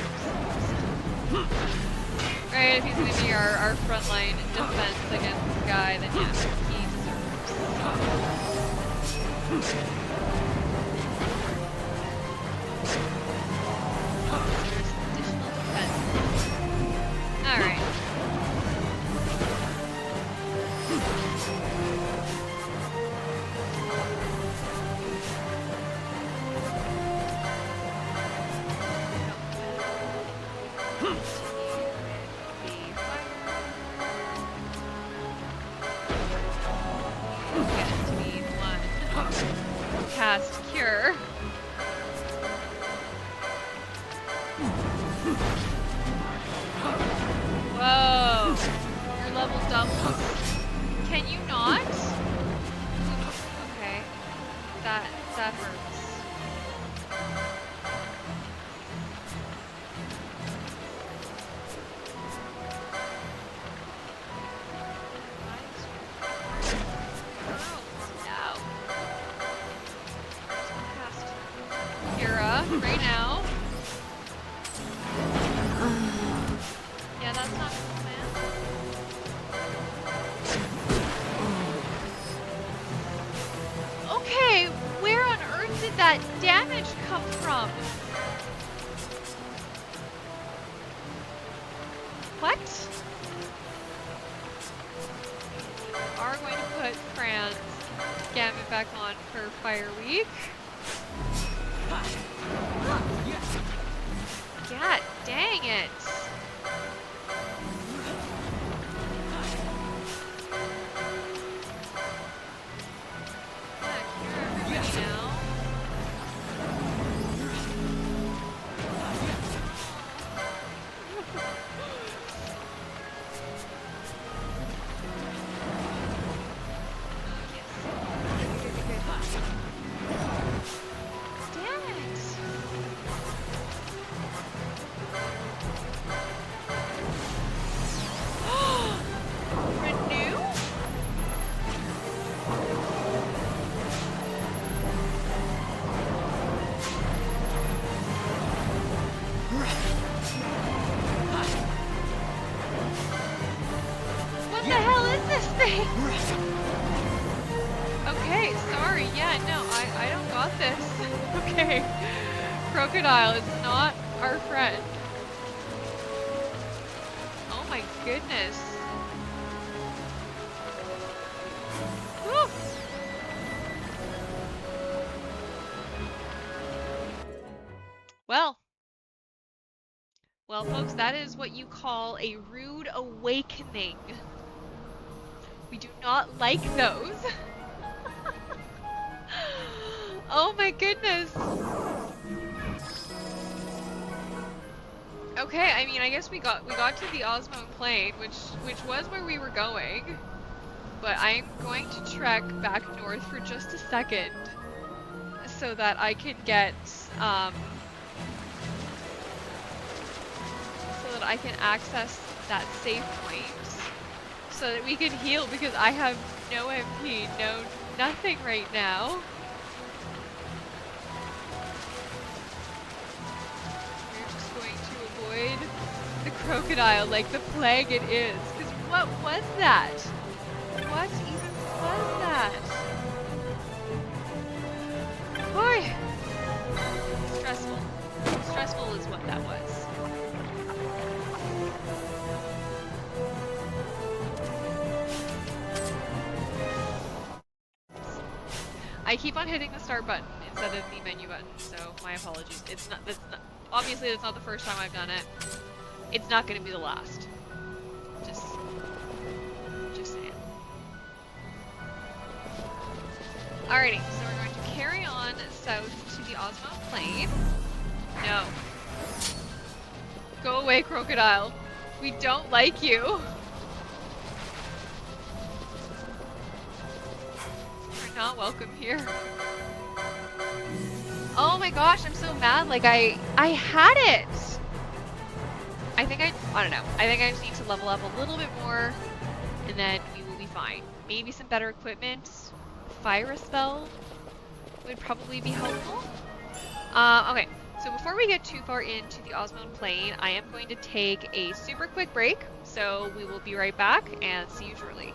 Right, if he's gonna be our frontline defense against this guy, then yeah, he deserves. There's additional defense. Alright. Cast Cure. Whoa! Your level doubles. Can you not? Okay. That hurts. Right now. Yeah, that's not cool, man. Okay, where on earth did that damage come from? What? We are going to put Fran's gambit back on for Fire Week. God dang it! Yeah, cure everybody now. Yes. Good. Thanks. Okay, sorry. Yeah, no, I don't got this. Okay. Crocodile is not our friend. Oh my goodness. Woo! Well, folks, that is what you call a rude awakening. We do not like those. Oh my goodness. Okay, I mean, I guess we got to the Osmone Plain, which was where we were going. But I'm going to trek back north for just a second so that I can get so that I can access that save point so that we can heal, because I have no MP, no nothing right now. We're just going to avoid the crocodile like the plague it is. Because what was that? What even was that? Boy! Stressful. Stressful is what that was. I keep on hitting the start button instead of the menu button, so my apologies. Obviously that's not the first time I've done it. It's not going to be the last. Just saying. Alrighty, so we're going to carry on south to the Osmond Plain. No. Go away, crocodile. We don't like you. You're not welcome here. Oh my gosh, I'm so mad. Like I had it. I don't know. I think I just need to level up a little bit more and then we will be fine. Maybe some better equipment. Fire a spell would probably be helpful. Okay, so before we get too far into the Osmond Plain, I am going to take a super quick break. So we will be right back and see you shortly.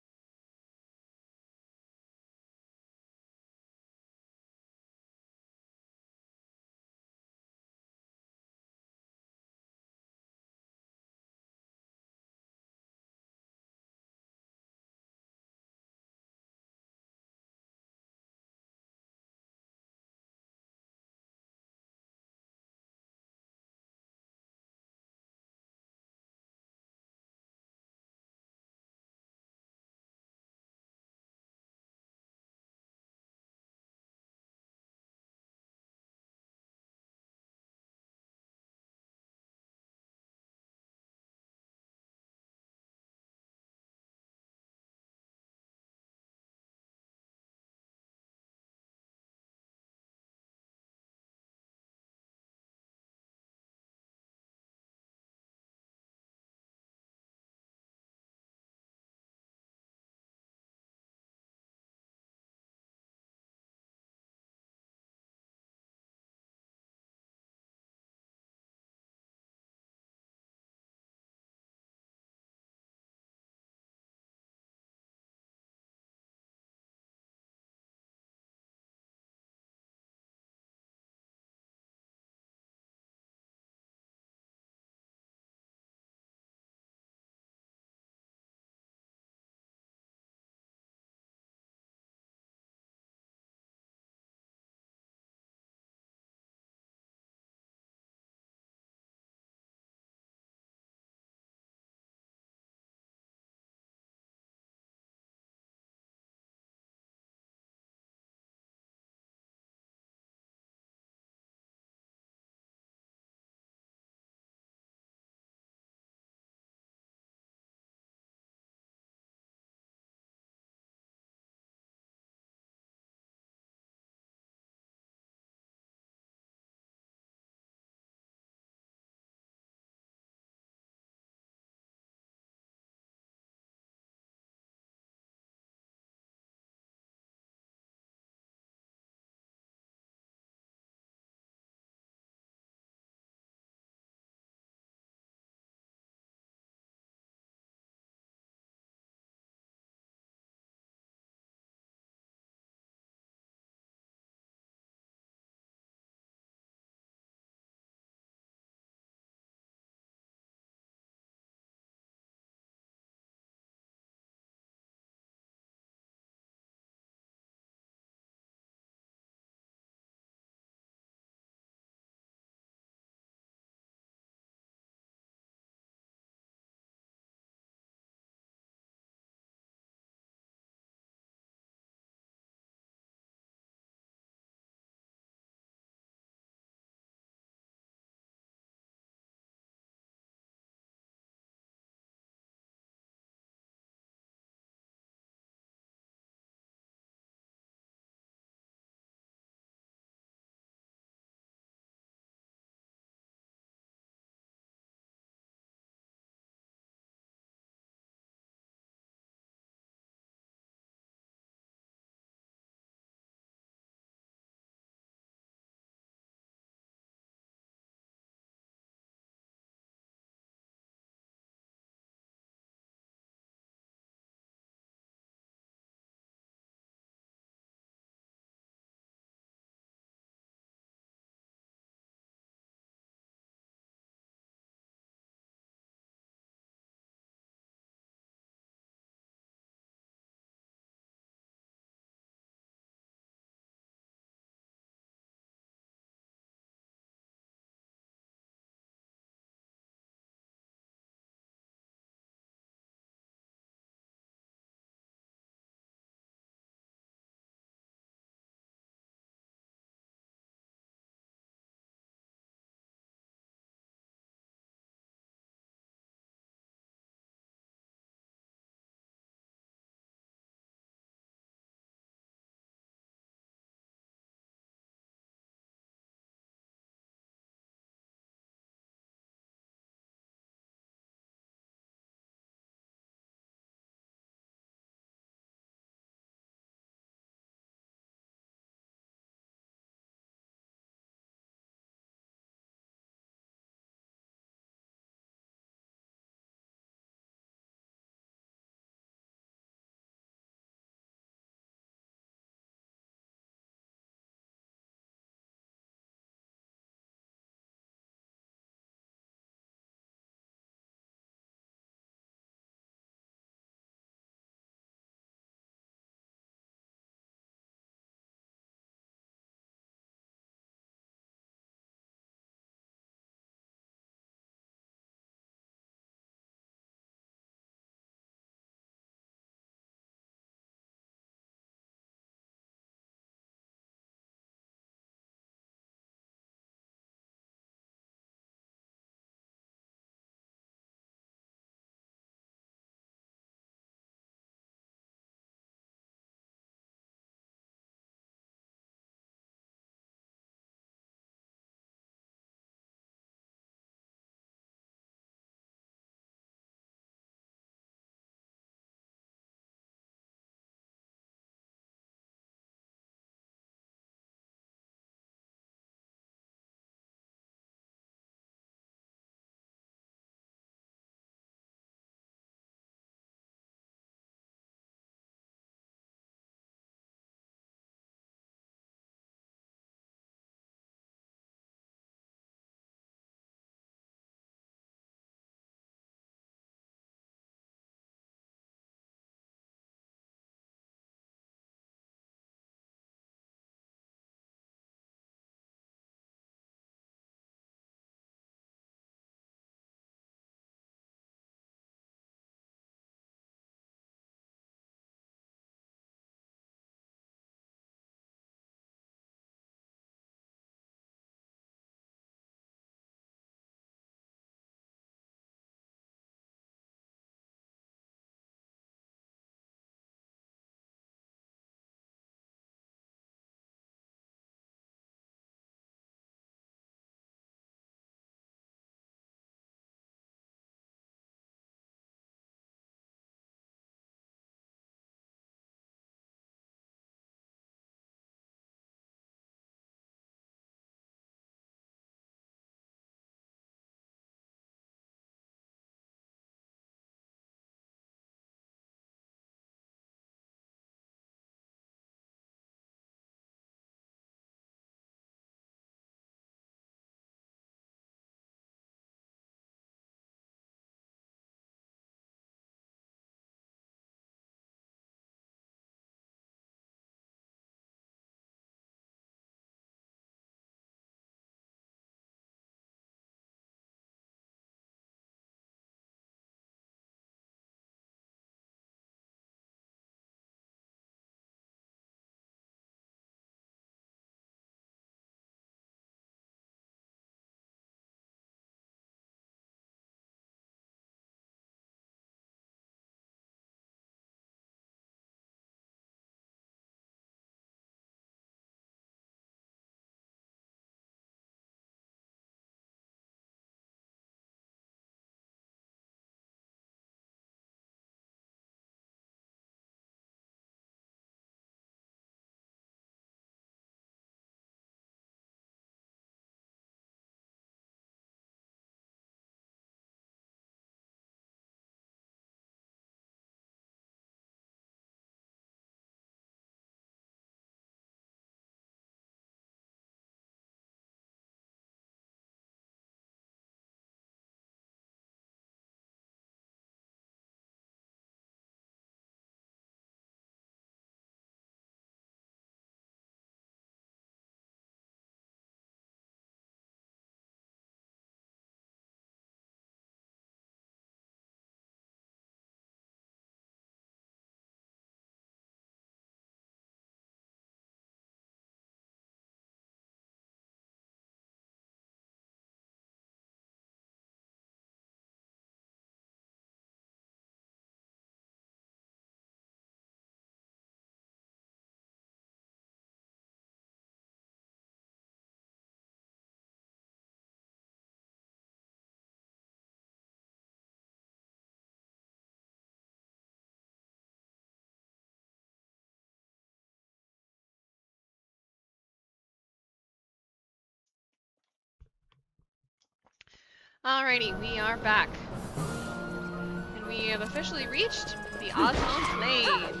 Alrighty, we are back. And we have officially reached the Osmond Plains.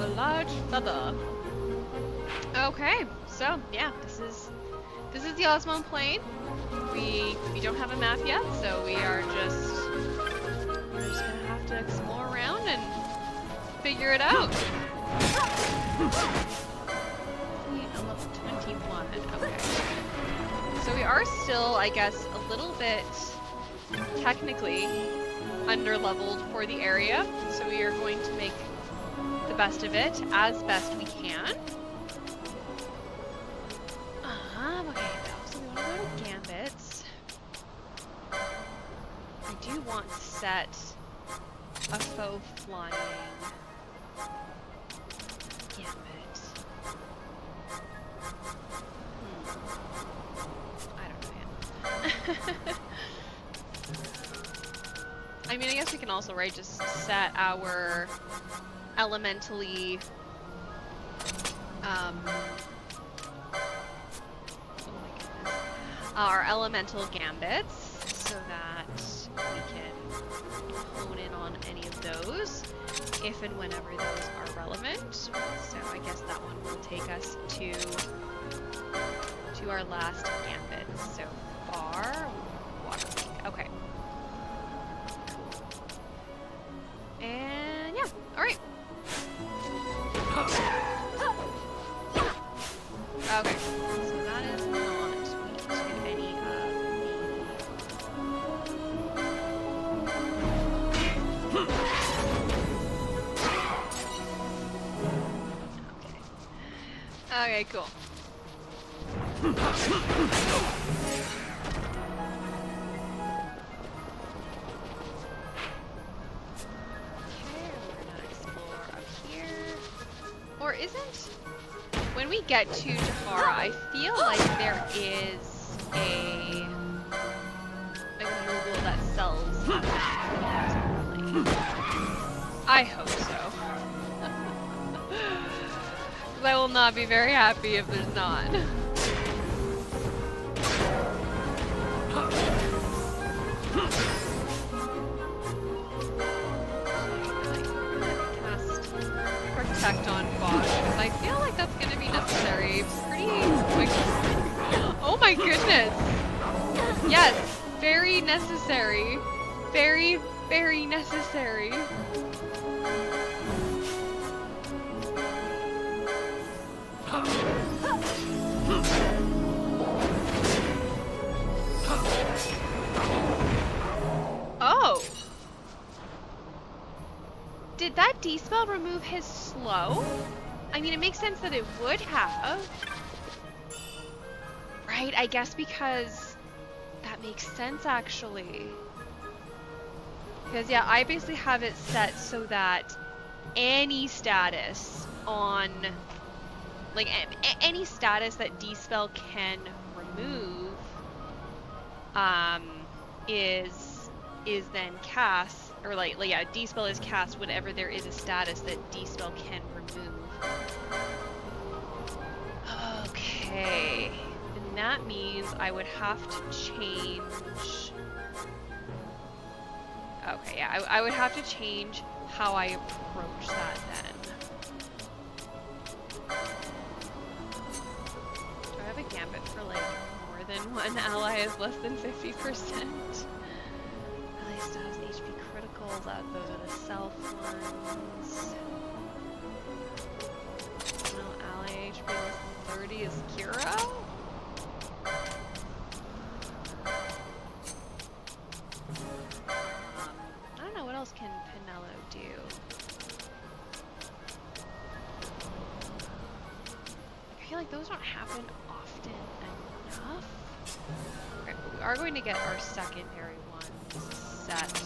A large feather. Okay, so yeah, this is the Osmond Plain. We don't have a map yet, so we're just gonna have to explore around and figure it out. Level 21. Okay. So we are still, I guess, a little bit technically under-leveled for the area. So we are going to make the best of it as best we can. Okay, so we want to go to Gambits. I do want to set a faux flying Gambit. I don't know. I mean, I guess we can also, right, just set our elementally, oh my goodness, our elemental gambits, so that we can hone in on any of those, if and whenever those are relevant. So I guess that one will take us to our last gambit so far. Water League. Okay. And yeah, alright. Okay, so that is not weak to any of the... Okay, cool. Okay, we're gonna explore up here. Or isn't... When we get to Jafara, I feel like there is a Moogle that sells that map. I hope so. Because I will not be very happy if there's not. Protect on Bosch, because I feel like that's going to be necessary pretty quick. Oh my goodness! Yes, very necessary. Very, very necessary. Oh! Did that D-spell remove his slow? I mean, it makes sense that it would have. Right, I guess because that makes sense actually. Because yeah, I basically have it set so that any status on, like any status that D-spell can remove, is then cast, or like yeah, D-spell is cast whenever there is a status that D-spell can remove. Okay, and that means I would have to change. Okay, yeah, I would have to change how I approach that then. Do I have a gambit for like more than one ally is less than 50%? Still has HP criticals, those are the self ones. No ally HP less than 30 is Kiro? I don't know, what else can Pinello do? I feel like those don't happen often enough. Okay, but we are going to get our secondary ones set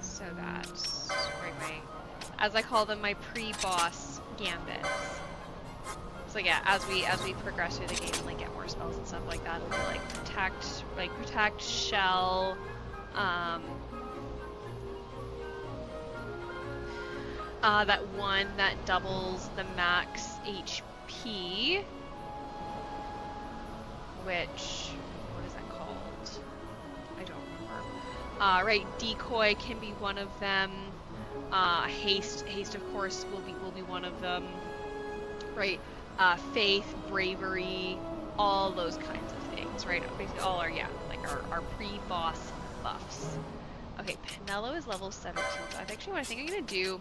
so that, right, as I call them, my pre-boss gambits. So yeah, as we progress through the game and like get more spells and stuff like that, it'll be like protect, shell, That one that doubles the max HP, which, what is that called? I don't remember. Right, decoy can be one of them. Haste of course will be one of them. Right, faith, bravery, all those kinds of things. Right, basically all are, yeah, like our pre-boss buffs. Okay, Penelo is level 17, so I think I'm gonna do,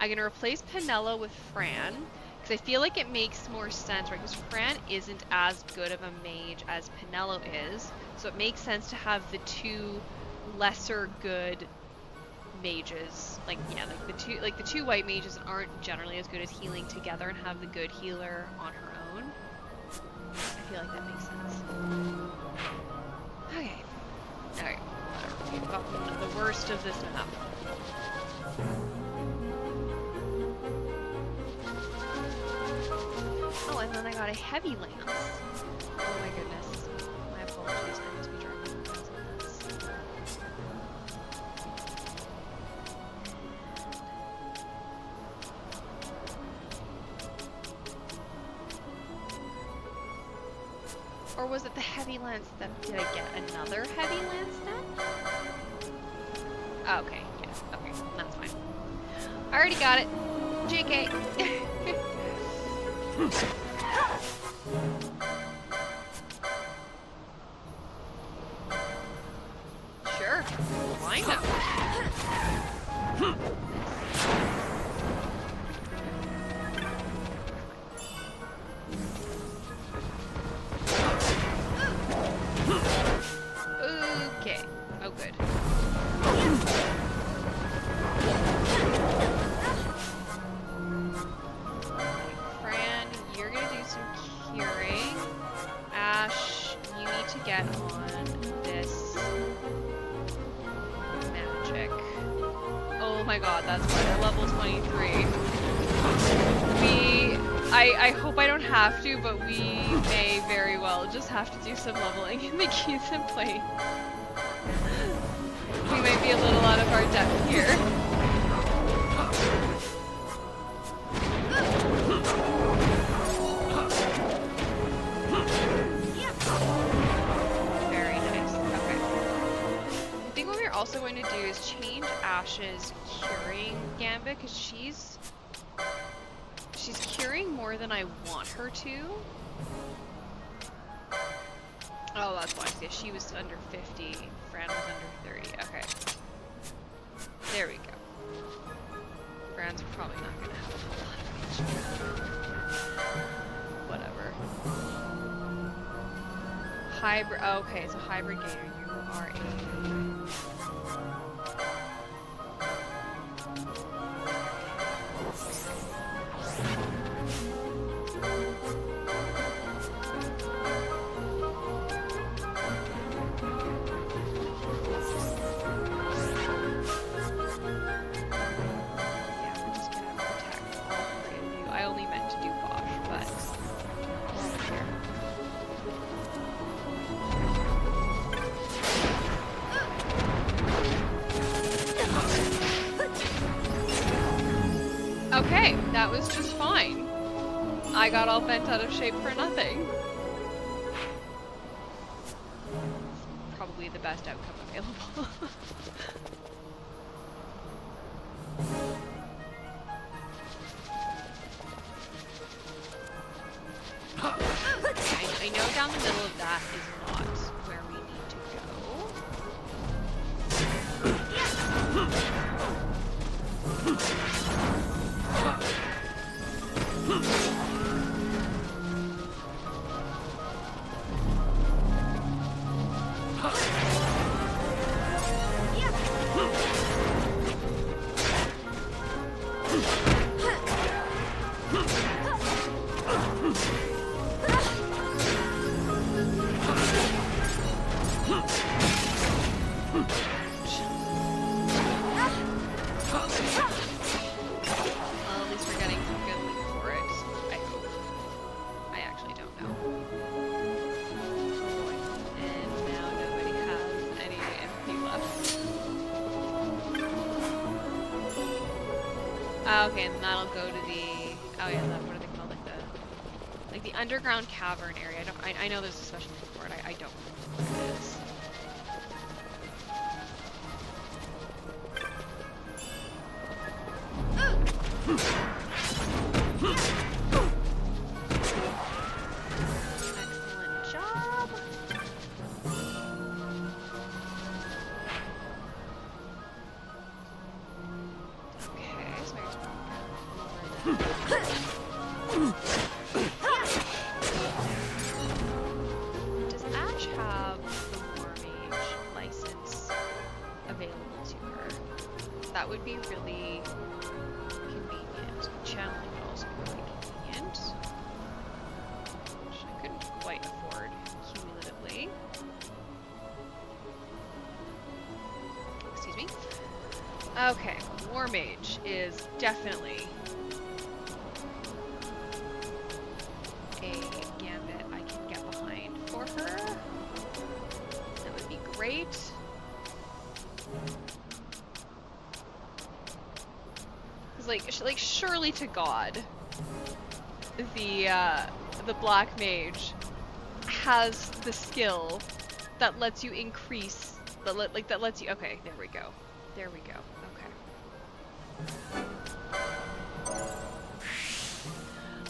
I'm gonna replace Penelo with Fran, because I feel like it makes more sense, right? Because Fran isn't as good of a mage as Penelo is, so it makes sense to have the two lesser good mages, like, yeah, like the two white mages aren't generally as good as healing together and have the good healer on her own. I feel like that makes sense. Okay. Alright, whatever. We've gotten the worst of this map. Oh, and then I got a heavy lance. Oh my goodness. My apologies, I must be drawing my lines on this. Or was it the heavy lance that, did I get another heavy lance then? Oh, okay, yeah, okay, that's fine. I already got it. JK. Sure, why not? Okay. Oh, good. Fran, you're gonna do some curing. Ash, you need to get on this magic. Oh my god, that's why we're level 23. I hope I don't have to, but we may very well just have to do some leveling in the keys and play. We might be a little out of our depth here. Very nice. Okay. I think what we're also going to do is change Ash's curing gambit, because she's curing more than I want her to. Oh, that's why. Yeah, she was under 50. Fran was under 30. Okay. There we go. Fran's probably not gonna have a whole lot of HP. Whatever. Hybrid. Oh, okay, so hybrid gator. You are a. Okay, that was just fine. I got all bent out of shape for nothing. Probably the best outcome available. I know down the middle of that is not where we need to Okay, and that'll go to the. Oh yeah, what are they called? Like the underground cavern area. I know there's a special name for it. I don't know what it is. Excellent job. Okay, so does Ash have the War Mage license available to her? That would be really convenient. Channeling would also be really convenient, which I couldn't quite afford cumulatively. Excuse me. Okay, War Mage is definitely a gambit I can get behind for her. That would be great. Like surely to God, the Black Mage has the skill that lets you increase, that lets you. Okay, there we go. There we go. Okay.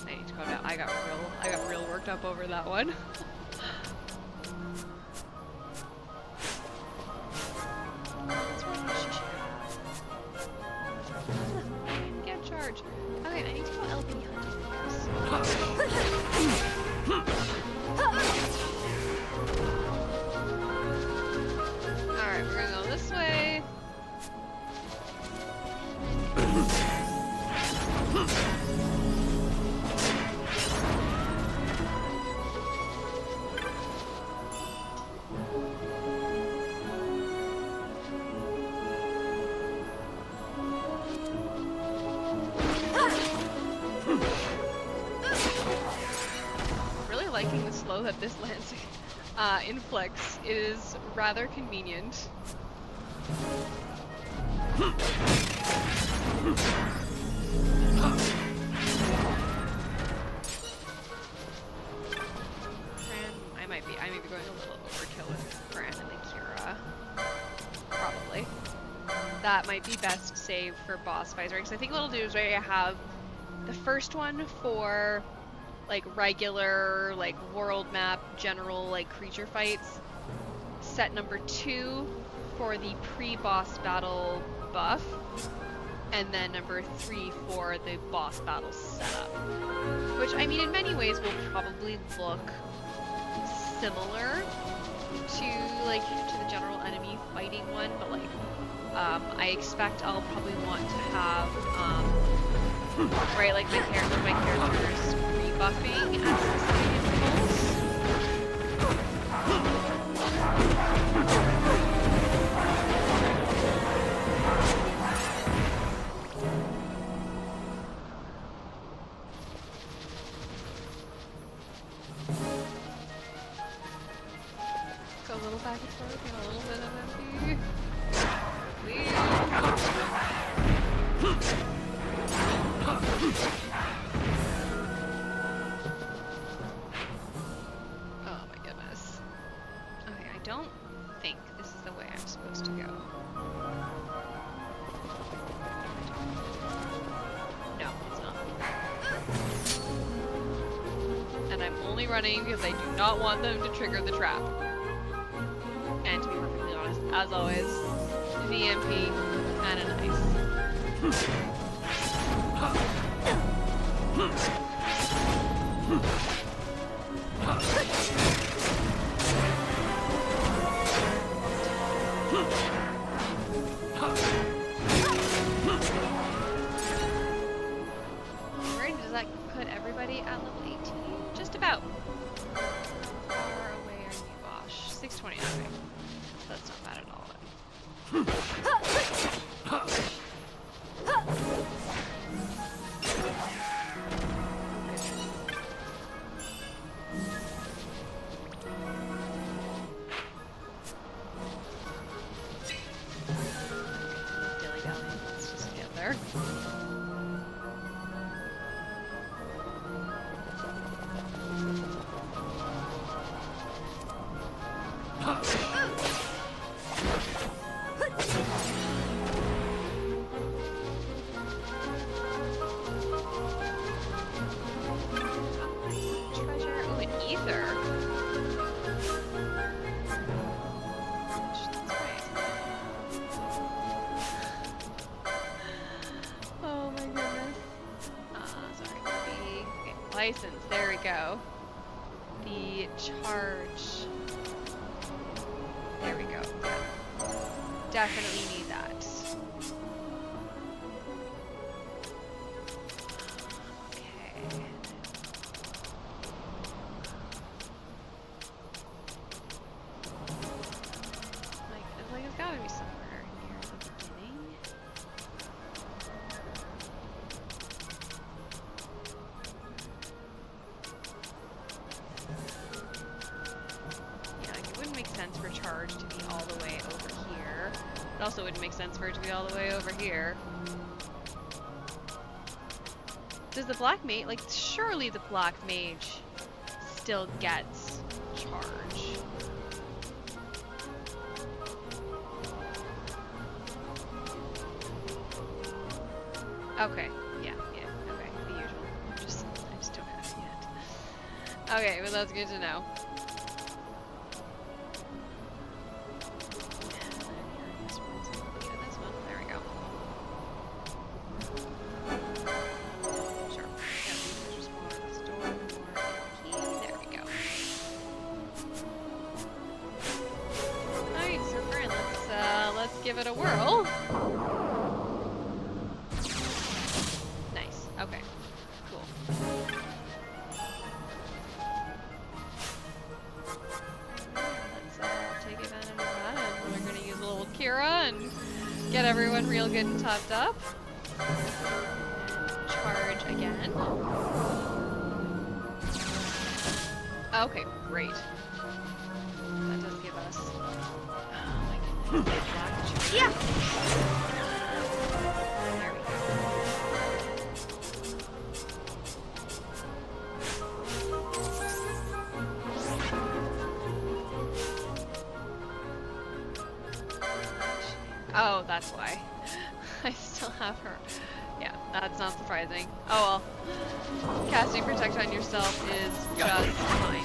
I need to calm down. I got real worked up over that one. Get charged. Okay, I need to go LP hunting first. Alright, we're gonna go this way. Really liking the slow that this lands inflex. It is rather convenient. I might be going a little overkill with Fran and Akira. Probably. That might be best saved for boss fights, right? Because I think what I'll do is I have the first one for like regular, like world map, general, like creature fights. Set number 2 for the pre-boss battle buff. And then number 3 for the boss battle setup. Which, I mean, in many ways will probably look similar to the general enemy fighting one, but like, I expect I'll probably want to have, right, like my character's rebuffing at specific intervals. Go a little back and forth and a little bit of empty. Please. Oh my goodness. Okay, I don't think this is the way I'm supposed to go. No, it's not. And I'm only running because I do not want them to trigger the trap. And to be perfectly honest, as always, VMP, kinda nice. Alright, does that put everybody at level 18? Just about. How far away are you, Bosch? 620, okay. That's not bad at all. Treasure. Ooh, an ether. That's right. Oh my goodness. Sorry. Okay, license. There we go. The charge. There we go. Yeah. Definitely need that. Okay. Like it's gotta be somewhere near the beginning. Yeah, like it wouldn't make sense for charge to be all the way over here. It also wouldn't make sense for it to be all the way over here. Does the black mage, like surely the black mage still gets charge. Okay, yeah, okay, the usual. I just don't have it yet. Okay, but that's good to know. This one, there we go. Sure. Yeah, there's just one door, key, there we go. Alright, so Fran, let's give it a whirl. Okay, cool. Let's take advantage of that, and we're gonna use a little Kira and get everyone real good and topped up. And charge again. Okay, great. That does give us. Oh my goodness. Black charge. Yeah! There we go. Oh, that's why. I still have her. Yeah, that's not surprising. Oh well. Casting Protect on yourself is just fine.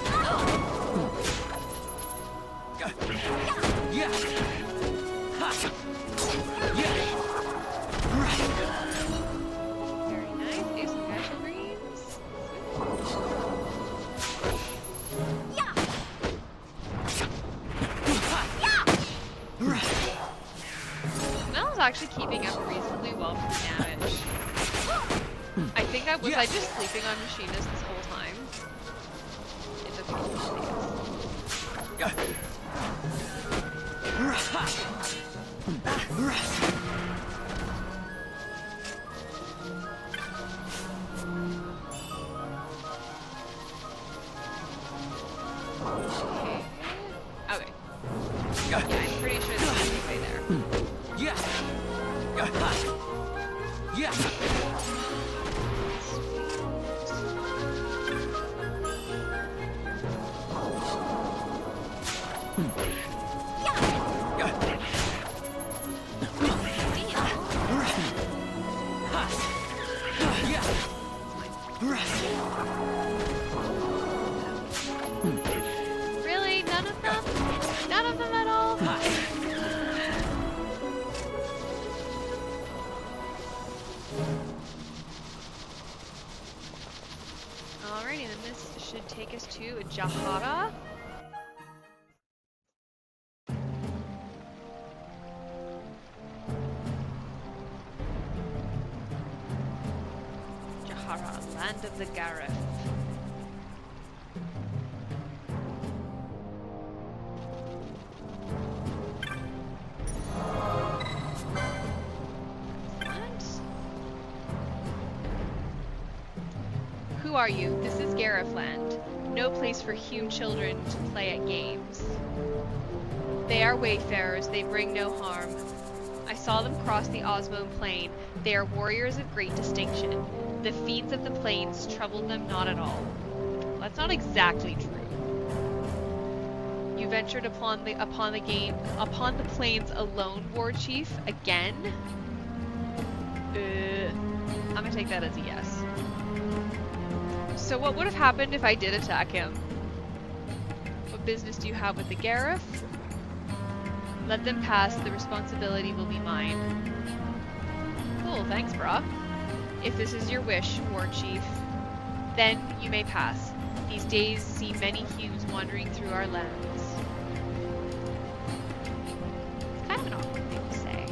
Yeah. Very nice. Do some special greens. Mel's actually keeping up reasonably well for the damage. I think I was just sleeping on Machinist this whole time. It's okay. Yeah, I'm pretty sure there's a way there. Yeah. Really? None of them? None of them at all? Alrighty, then this should take us to Jahara. Jahara, land of the Gareth. Who are you? This is Garethland. No place for human children to play at games. They are wayfarers, they bring no harm. I saw them cross the Osmone plain. They are warriors of great distinction. The fiends of the plains troubled them not at all. That's not exactly true. You ventured upon the plains alone, War Chief. Again? I'm gonna take that as a yes. So what would have happened if I did attack him? What business do you have with the Gareth? Let them pass, the responsibility will be mine. Cool, thanks, brah. If this is your wish, War Chief, then you may pass. These days see many hues wandering through our lands. It's kind of an awkward thing to say.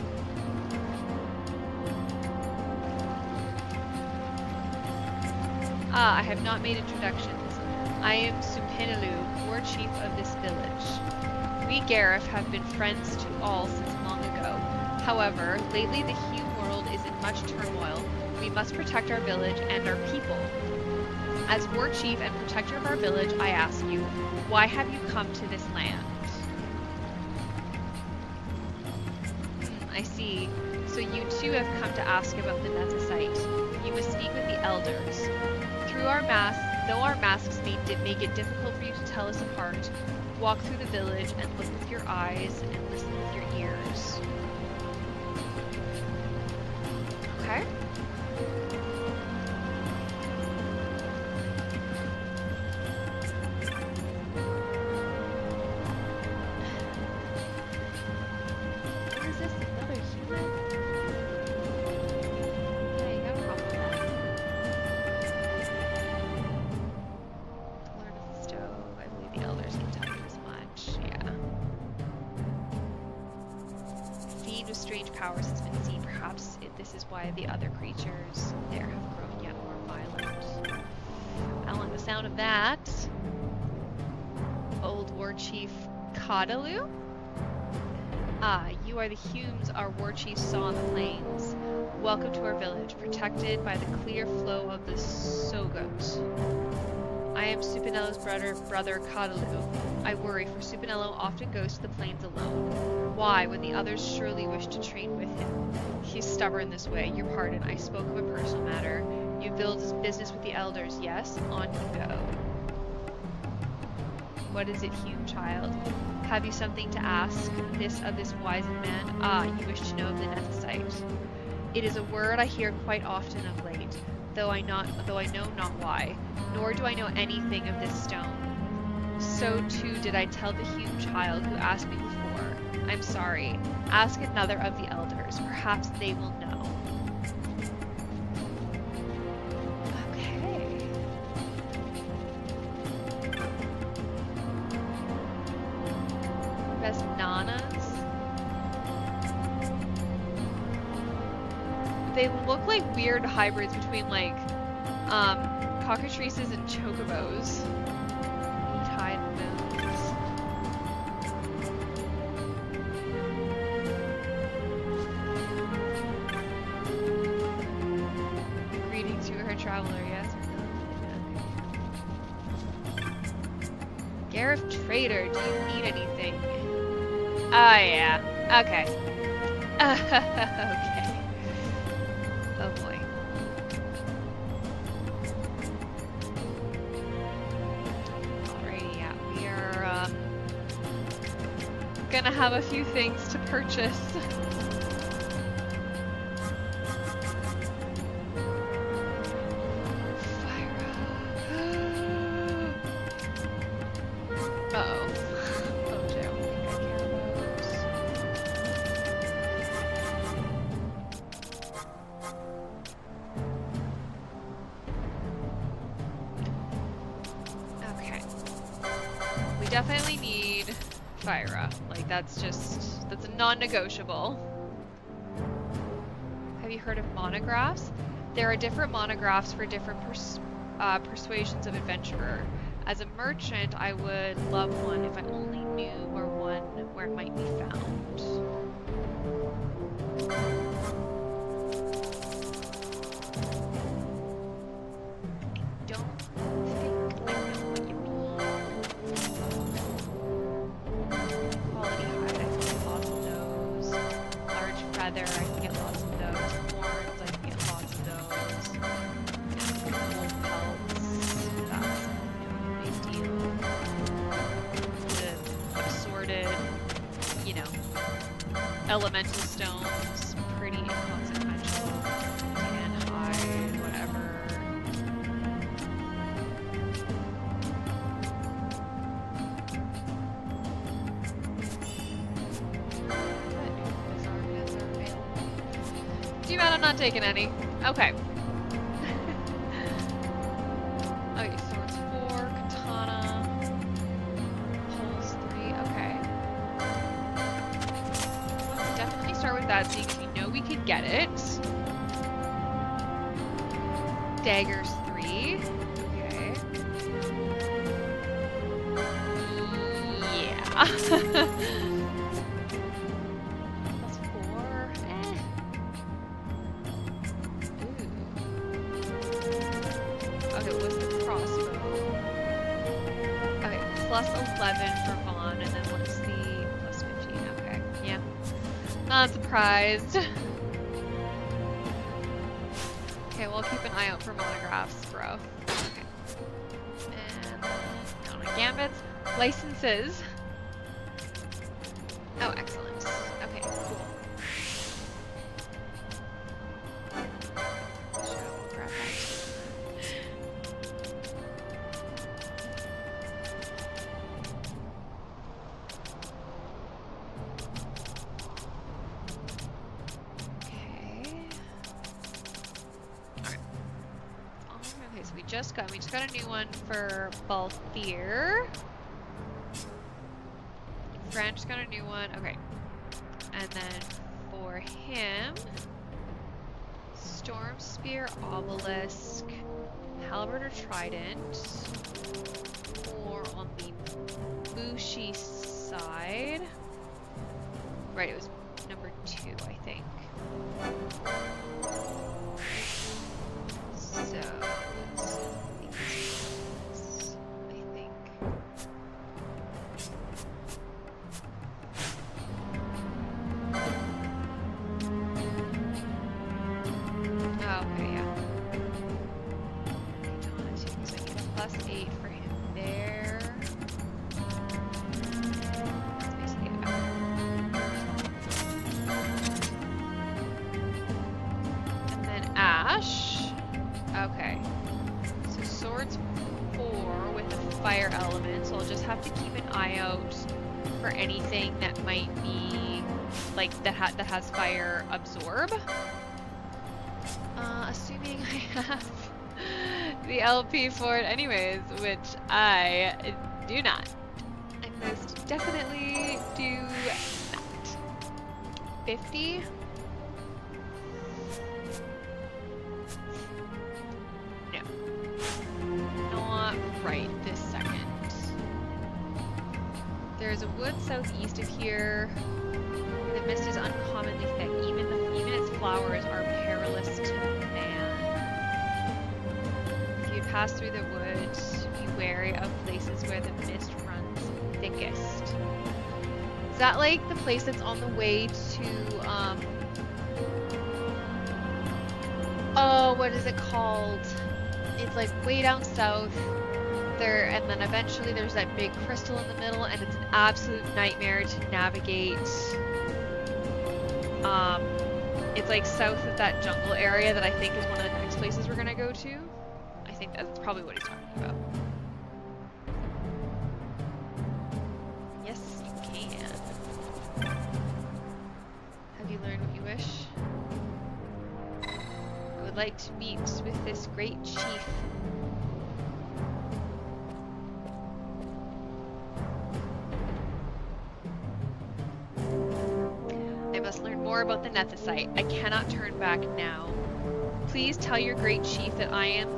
Ah, I have not made introductions. I am Supinalu, War Chief of this village. We Gareth have been friends to all since long ago. However, lately the human world is in much turmoil. We must protect our village and our people. As War Chief and protector of our village, I ask you, why have you come to this land? I see. So you too have come to ask about the Nezasite. You must speak with the elders. Though our masks make it difficult for you to tell us apart, walk through the village and look with your eyes and listen with your ears. Okay. What is this? Another human? Yeah, you got a problem with that. Learn of the stove. I believe the elders can tell you as much. Yeah. Fiend with strange powers has been seen. Perhaps this is why the other creatures there have grown yet more violent. I don't like the sound of that. Old War Chief Kadalu? Ah, you are the Humes our War Chief saw on the plains. Welcome to our village, protected by the clear flow of the Sogot. I am Supinello's brother Kadalu. I worry, for Supinello often goes to the plains alone. Why, when the others surely wish to train with him? He's stubborn this way. Your pardon, I spoke of a personal matter. You build business with the elders, yes? On you go. What is it, Hume child? Have you something to ask of this wizened man? Ah, you wish to know of the Nezasite. It is a word I hear quite often of late, though I know not why, nor do I know anything of this stone. So too did I tell the Hume child who asked me before. I'm sorry. Ask another of the elders. Perhaps they will know. Okay. Best nanas. They look like weird hybrids between like cockatrices and chocobos. Tide moons. Greetings to her traveler, yes. Gareth Trader, do you need anything? Oh yeah. Okay. Okay. Oh boy. Alrighty, yeah, we are gonna have a few things to purchase. Definitely need Fyra. Like, that's a non-negotiable. Have you heard of monographs? There are different monographs for different persuasions of adventurer. As a merchant, I would love one if I only knew where it might be found. Feather, I can get lots of those. Horns, I can get lots of those. Wolf pelts, that's a big deal. The elemental stones, pretty inconsequential. Tan, hide, whatever. Too bad I'm not taking any. Okay. Okay, swords 4, katana, poles 3, okay. Let's definitely start with that, seeing if we know we could get it. Daggers 3, okay. Yeah. Plus 4, eh. Okay, what's the crossbow? Okay, plus 11 for Vaughn, and then what's the plus 15? Okay, yeah. Not surprised. Okay, we'll keep an eye out for monographs, bro. Okay. And down to gambits. Licenses. Oh, excellent. Okay, cool. Sure, we'll grab that. Okay, so we just got a new one for Balthier. French got a new one. Okay. And then for him, Storm Spear, Obelisk, Halberd or Trident. Or on the Bushi side. Right, it was number 2, I think. So, I think. Oh, okay, yeah. So I get a plus 8 for him there. That's basically it. And then Ash. Okay. So swords 4 with a fire element, so I'll just have to keep an eye out for anything that might be like that has fire absorb. Assuming I have the LP for it anyways, which I do not. I most definitely do not. 50? Not right this second. There's a wood southeast of here. The mist is uncommonly thick. Even its flowers are perilous to man. If you pass through the wood, be wary of places where the mist runs thickest. Is that like the place that's on the way to oh, what is it called? It's like way down south there, and then eventually there's that big crystal in the middle, and it's an absolute nightmare to navigate. It's like south of that jungle area that I think is one of the next places we're gonna go to. I think that's probably what he's talking about. Yes, you can. Have you learned what you wish? I would like to meet with this great chief. I must learn more about the Nethicite. I cannot turn back now. Please tell your great chief that I am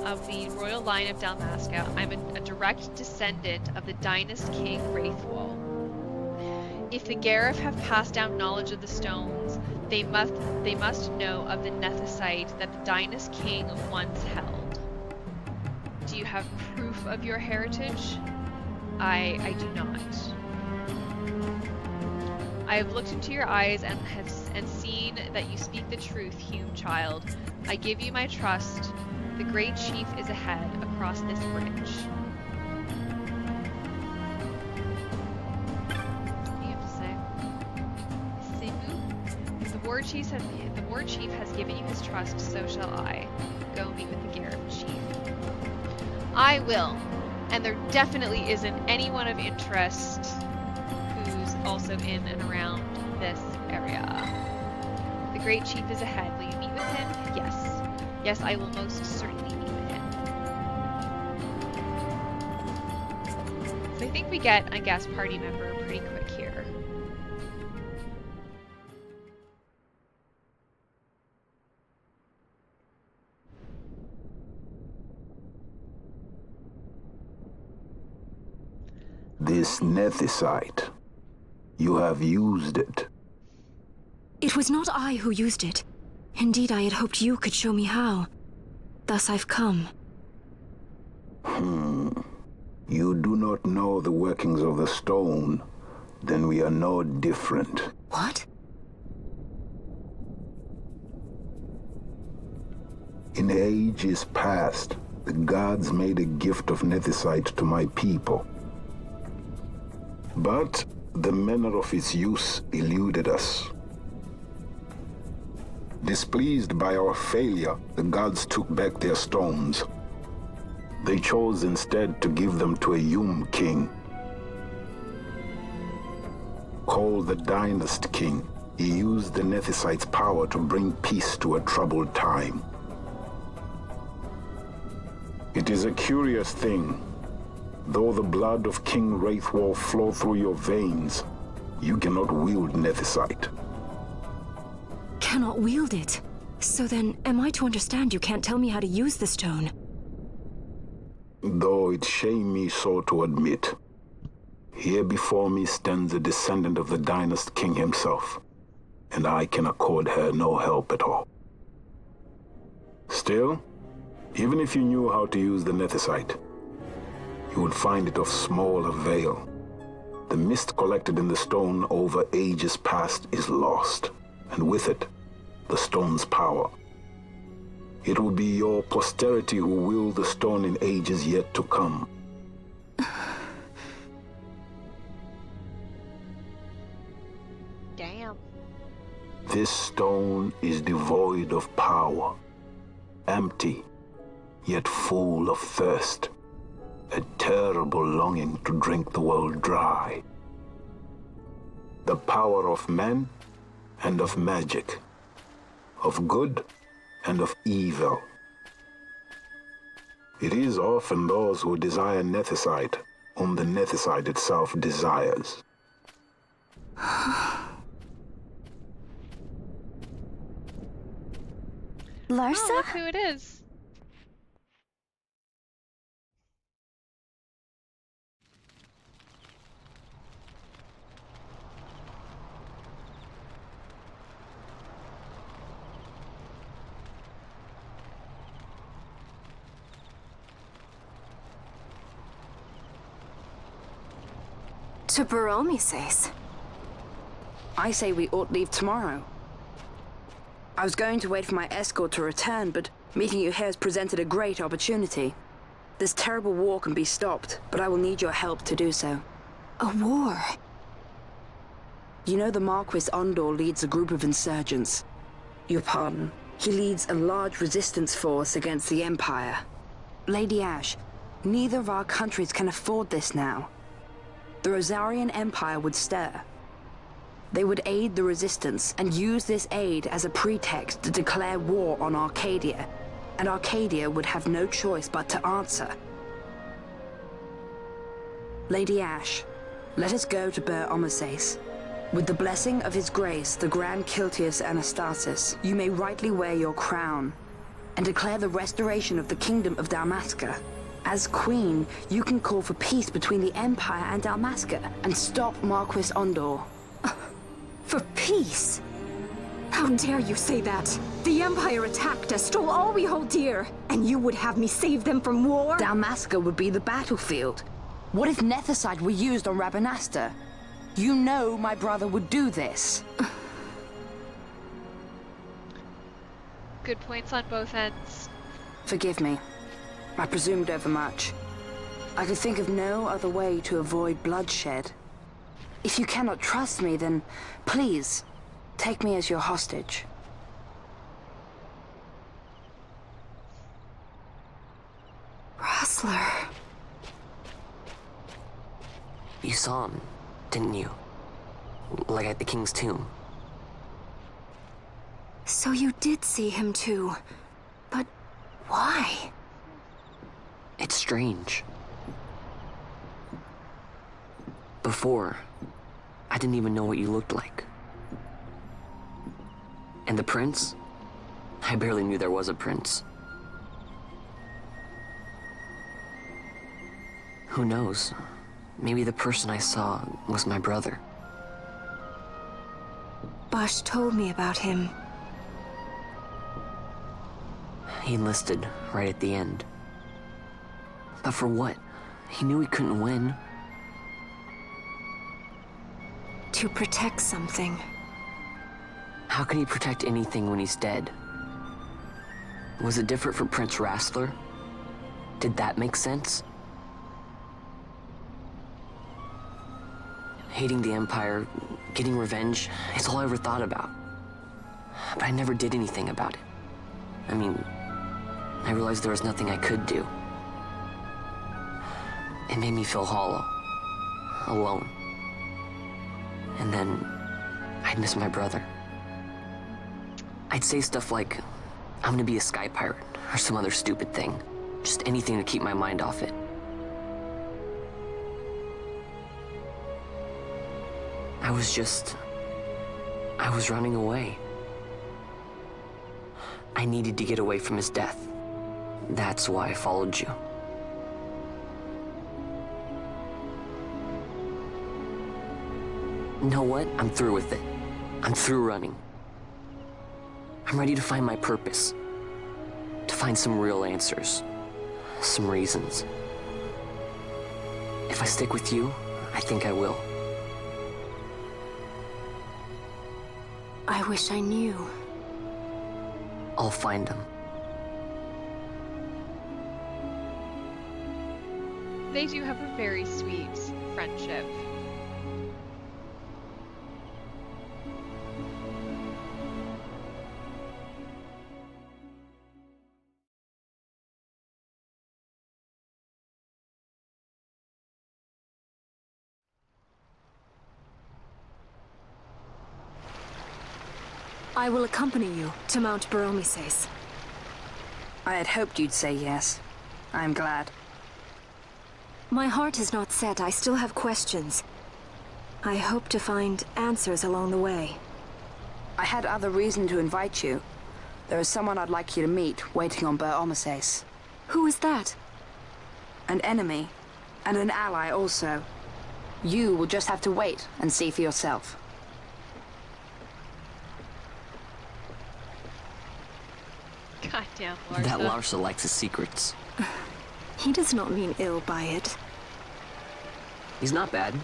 of the royal line of Dalmasca. I'm a direct descendant of the Dynast King Wraithwall. If the Garif have passed down knowledge of the stones, they must know of the Nethicite that the Dynast King once held. Do you have proof of your heritage? I do not. I have looked into your eyes and seen that you speak the truth, Hume child. I give you my trust. The great chief is ahead across this bridge. What do you have to say? C'est vous? war chief has given you his trust, so shall I. Go meet with the Garib chief. I will. And there definitely isn't anyone of interest who's also in and around this area. The great chief is ahead. Will you meet with him? Yes. Yes, I will most certainly meet with him. So I think we get a guest party member pretty quick here. This nethicite. You have used it. It was not I who used it. Indeed, I had hoped you could show me how. Thus I've come. You do not know the workings of the stone. Then we are no different. What? In ages past, the gods made a gift of nethicite to my people. But the manner of its use eluded us. Displeased by our failure, the gods took back their stones. They chose instead to give them to a Yum king. Called the Dynast King, he used the nethicite's power to bring peace to a troubled time. It is a curious thing. Though the blood of King Wraithwolf flow through your veins, you cannot wield nethicite. Cannot wield it? So then, am I to understand you can't tell me how to use the stone? Though it shame me so to admit, here before me stands a descendant of the Dynast King himself, and I can accord her no help at all. Still, even if you knew how to use the nethicite, you would find it of small avail. The mist collected in the stone over ages past is lost, and with it, the stone's power. It will be your posterity who wield the stone in ages yet to come. Damn. This stone is devoid of power, empty, yet full of thirst. A terrible longing to drink the world dry. The power of men and of magic, of good and of evil. It is often those who desire nethicite whom the nethicite itself desires. Larsa? Oh, look who it is. To Baromi says. I say we ought leave tomorrow. I was going to wait for my escort to return, but meeting you here has presented a great opportunity. This terrible war can be stopped, but I will need your help to do so. A war? You know the Marquis Ondor leads a group of insurgents. Your pardon. He leads a large resistance force against the Empire. Lady Ash, neither of our countries can afford this now. The Rosarian Empire would stir. They would aid the resistance and use this aid as a pretext to declare war on Arcadia, and Arcadia would have no choice but to answer. Lady Ash, let us go to Ber Omases. With the blessing of his grace, the Grand Kiltius Anastasis, you may rightly wear your crown and declare the restoration of the Kingdom of Dalmasca. As Queen, you can call for peace between the Empire and Dalmasca and stop Marquis Ondor. For peace? How dare you say that? The Empire attacked us, stole all we hold dear, and you would have me save them from war? Dalmasca would be the battlefield. What if nethicite were used on Rabanasta? You know my brother would do this. Good points on both ends. Forgive me. I presumed overmuch. I could think of no other way to avoid bloodshed. If you cannot trust me, then please, take me as your hostage. Rustler. You saw him, didn't you? Like at the king's tomb. So you did see him too. But why? It's strange. Before, I didn't even know what you looked like. And the prince? I barely knew there was a prince. Who knows? Maybe the person I saw was my brother. Bosch told me about him. He enlisted right at the end. But for what? He knew he couldn't win. To protect something. How can he protect anything when he's dead? Was it different for Prince Rastler? Did that make sense? Hating the Empire, getting revenge, it's all I ever thought about. But I never did anything about it. I mean, I realized there was nothing I could do. It made me feel hollow, alone. And then, I'd miss my brother. I'd say stuff like, I'm gonna be a sky pirate, or some other stupid thing. Just anything to keep my mind off it. I was running away. I needed to get away from his death. That's why I followed you. You know what? I'm through with it. I'm through running. I'm ready to find my purpose. To find some real answers. Some reasons. If I stick with you, I think I will. I wish I knew. I'll find them. They do have a very sweet friendship. I will accompany you to Mount Baromises. I had hoped you'd say yes. I'm glad. My heart is not set. I still have questions. I hope to find answers along the way. I had other reason to invite you. There is someone I'd like you to meet waiting on Baromises. Who is that? An enemy, and an ally also. You will just have to wait and see for yourself. Goddamn, Larsa. That Larsa likes his secrets. He does not mean ill by it. He's not bad.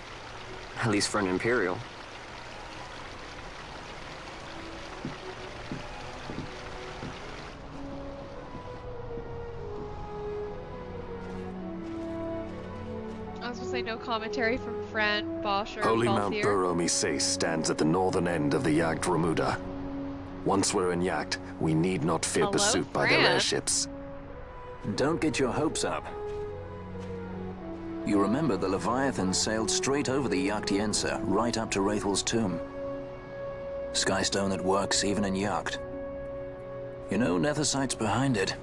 At least for an Imperial. I was gonna say no commentary from Fran, Bosch, or Holy Mount Balthier. Baromises stands at the northern end of the Yacht Remuda. Once we're in Yacht, we need not fear Hello, pursuit by their Fran. airships. Don't get your hopes up. You remember the Leviathan sailed straight over the Yacht right up to Wraithel's tomb. Skystone that works even in Yacht. You know, Nethersight's behind it.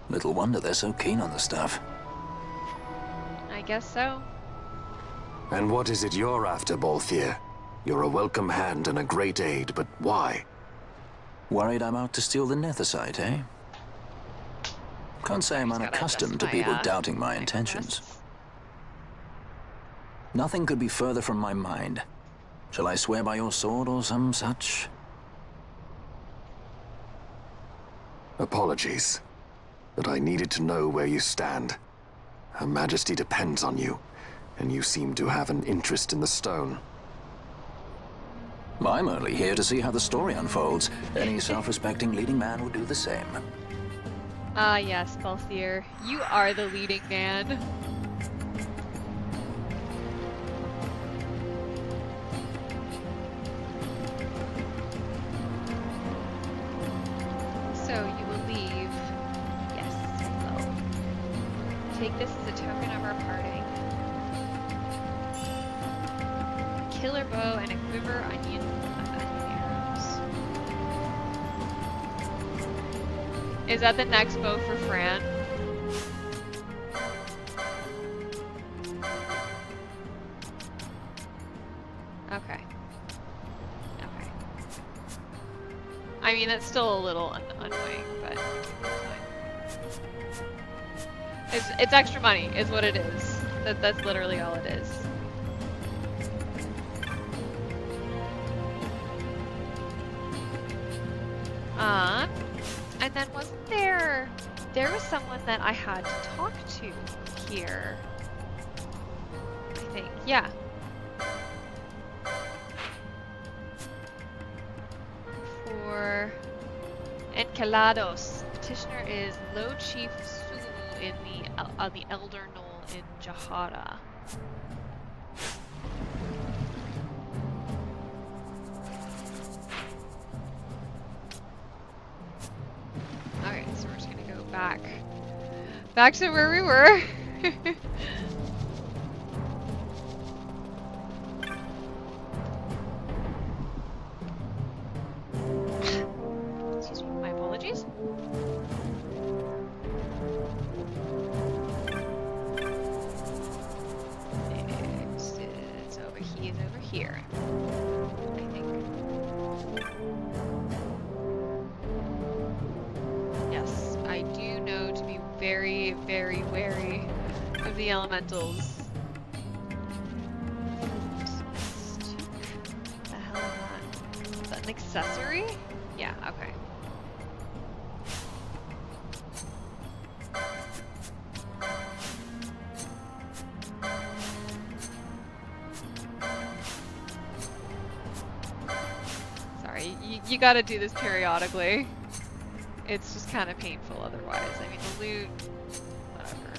Little wonder they're so keen on the stuff. I guess so. And what is it you're after, Balthier? You're a welcome hand and a great aid, but why? Worried I'm out to steal the Nethersight, eh? Can't say I'm He's gotta unaccustomed to justify, people yeah. doubting my intentions. Nothing could be further from my mind. Shall I swear by your sword or some such? Apologies, but I needed to know where you stand. Her Majesty depends on you, and you seem to have an interest in the stone. I'm only here to see how the story unfolds. Any self-respecting leading man would do the same. Ah, yes, Balthier. You are the leading man. killer bow and a quiver onion arrows. Is that the next bow for Fran? Okay. Okay. I mean, it's still a little annoying, but it's fine. It's extra money, is what it is. That's literally all it is. And then wasn't there was someone that I had to talk to here. I think, yeah. For Encalados, petitioner is Low Chief Sulu in the Elder Knoll in Jahara. Alright, so we're just gonna go back to where we were. Excuse me, my apologies. It's over here, I think. Yes, I do know to be very, very wary of the elementals. The hell is that? Is that an accessory? Yeah, okay. Sorry, you gotta do this periodically. It's just kind of painful otherwise. I mean, the loot, whatever.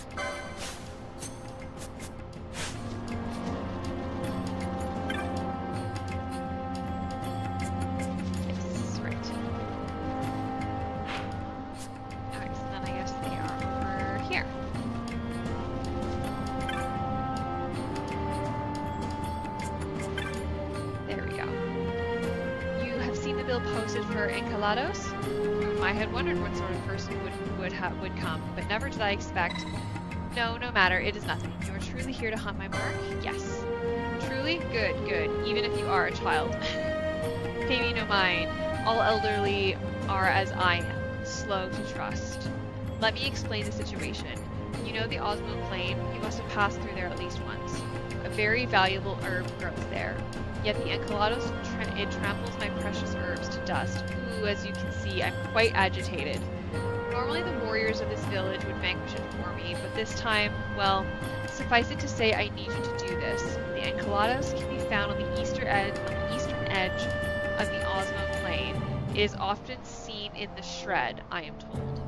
Yes, right. Alright, so then I guess they are over here. There we go. You have seen the bill posted for Encalados? I had wondered what sort of person would come, but never did I expect. No matter, it is nothing. You are truly here to hunt my mark? Yes. Truly? Good. Even if you are a child. Pay me no mind. All elderly are as I am, slow to trust. Let me explain the situation. You know the Osmo Plain? You must have passed through there at least once. A very valuable herb grows there. Yet the Encalados, it tramples my precious herbs to dust. Ooh, as you can see, I'm quite agitated. Normally the warriors of this village would vanquish it for me, but this time, well, suffice it to say I need you to do this. The Encalados can be found on the eastern edge of the Osmo Plain. It is often seen in the shred, I am told.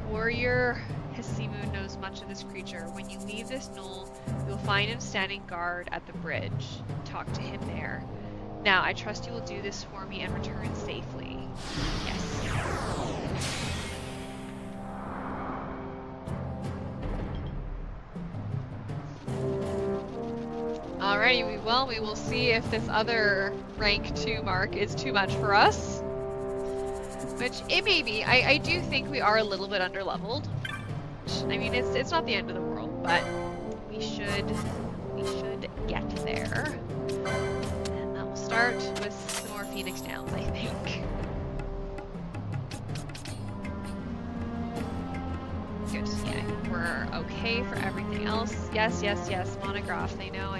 Warrior Hesimu knows much of this creature. When you leave this knoll, you'll find him standing guard at the bridge. Talk to him there. Now, I trust you will do this for me and return safely. Yes. Alrighty, we will see if this other rank 2 mark is too much for us. Which it may be. I do think we are a little bit underleveled. I mean, it's not the end of the world, but we should get there. And that will start with some more Phoenix Downs, I think. Good. Yeah, I think we're okay for everything else. Yes. Monograph. I know.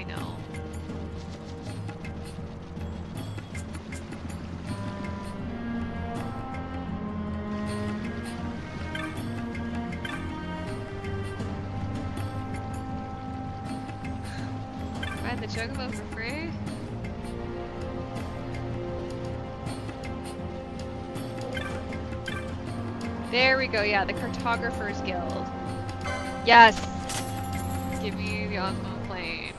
Ride the chocobo for free? There we go, yeah, the Cartographer's Guild. Yes! Give me the Osmo Plain.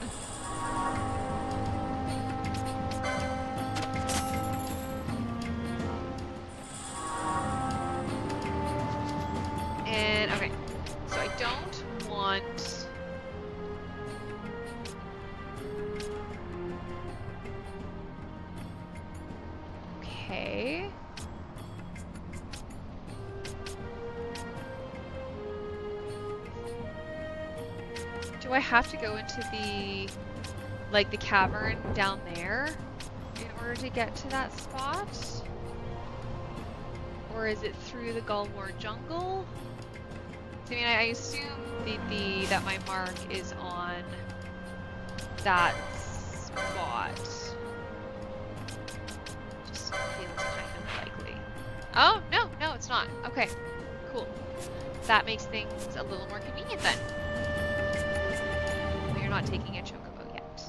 And, okay, so I don't want... okay. Do I have to go into the, like, the cavern down there in order to get to that spot? Or is it through the Gulmore jungle? I mean, I assume that my mark is on that spot. Just feels kind of likely. Oh, no, it's not. Okay, cool. That makes things a little more convenient then. You're not taking a chocobo yet.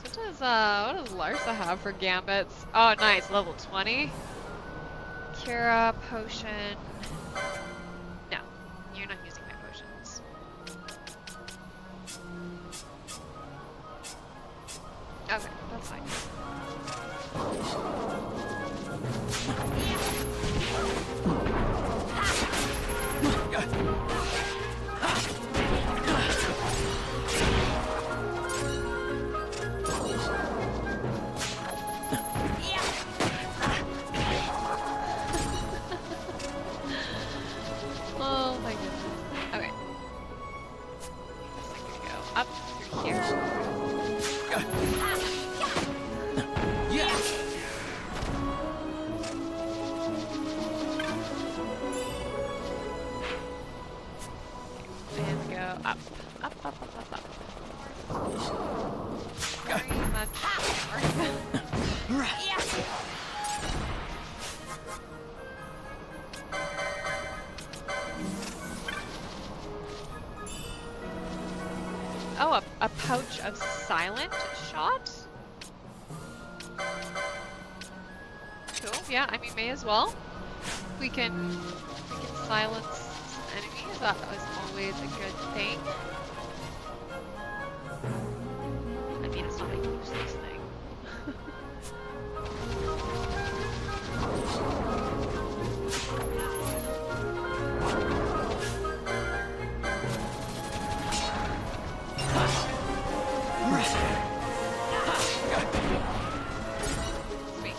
What does Larsa have for gambits? Oh, nice, level 20. Cura, potion. No, you're not using my potions. Okay, that's fine. Oh my goodness. Okay. So I'm gonna go up through here. And go up, up, up, up, up, up. Very much north. Oh, a pouch of silent shot? Cool, yeah, I mean, may as well. We can silence enemies, that was always a good thing. I mean, it's not a useless thing. Sweet.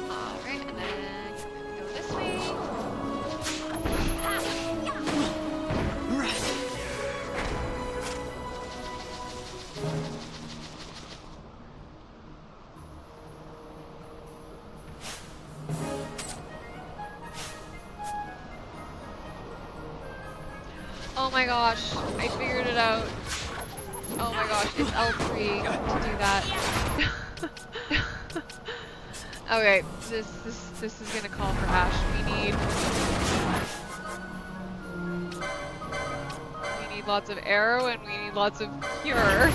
Alright, and then go this way. Oh my gosh, I figured it out. Oh my gosh, it's L3 to do that. Okay, this is gonna call for Ash. We need lots of arrow and we need lots of cure.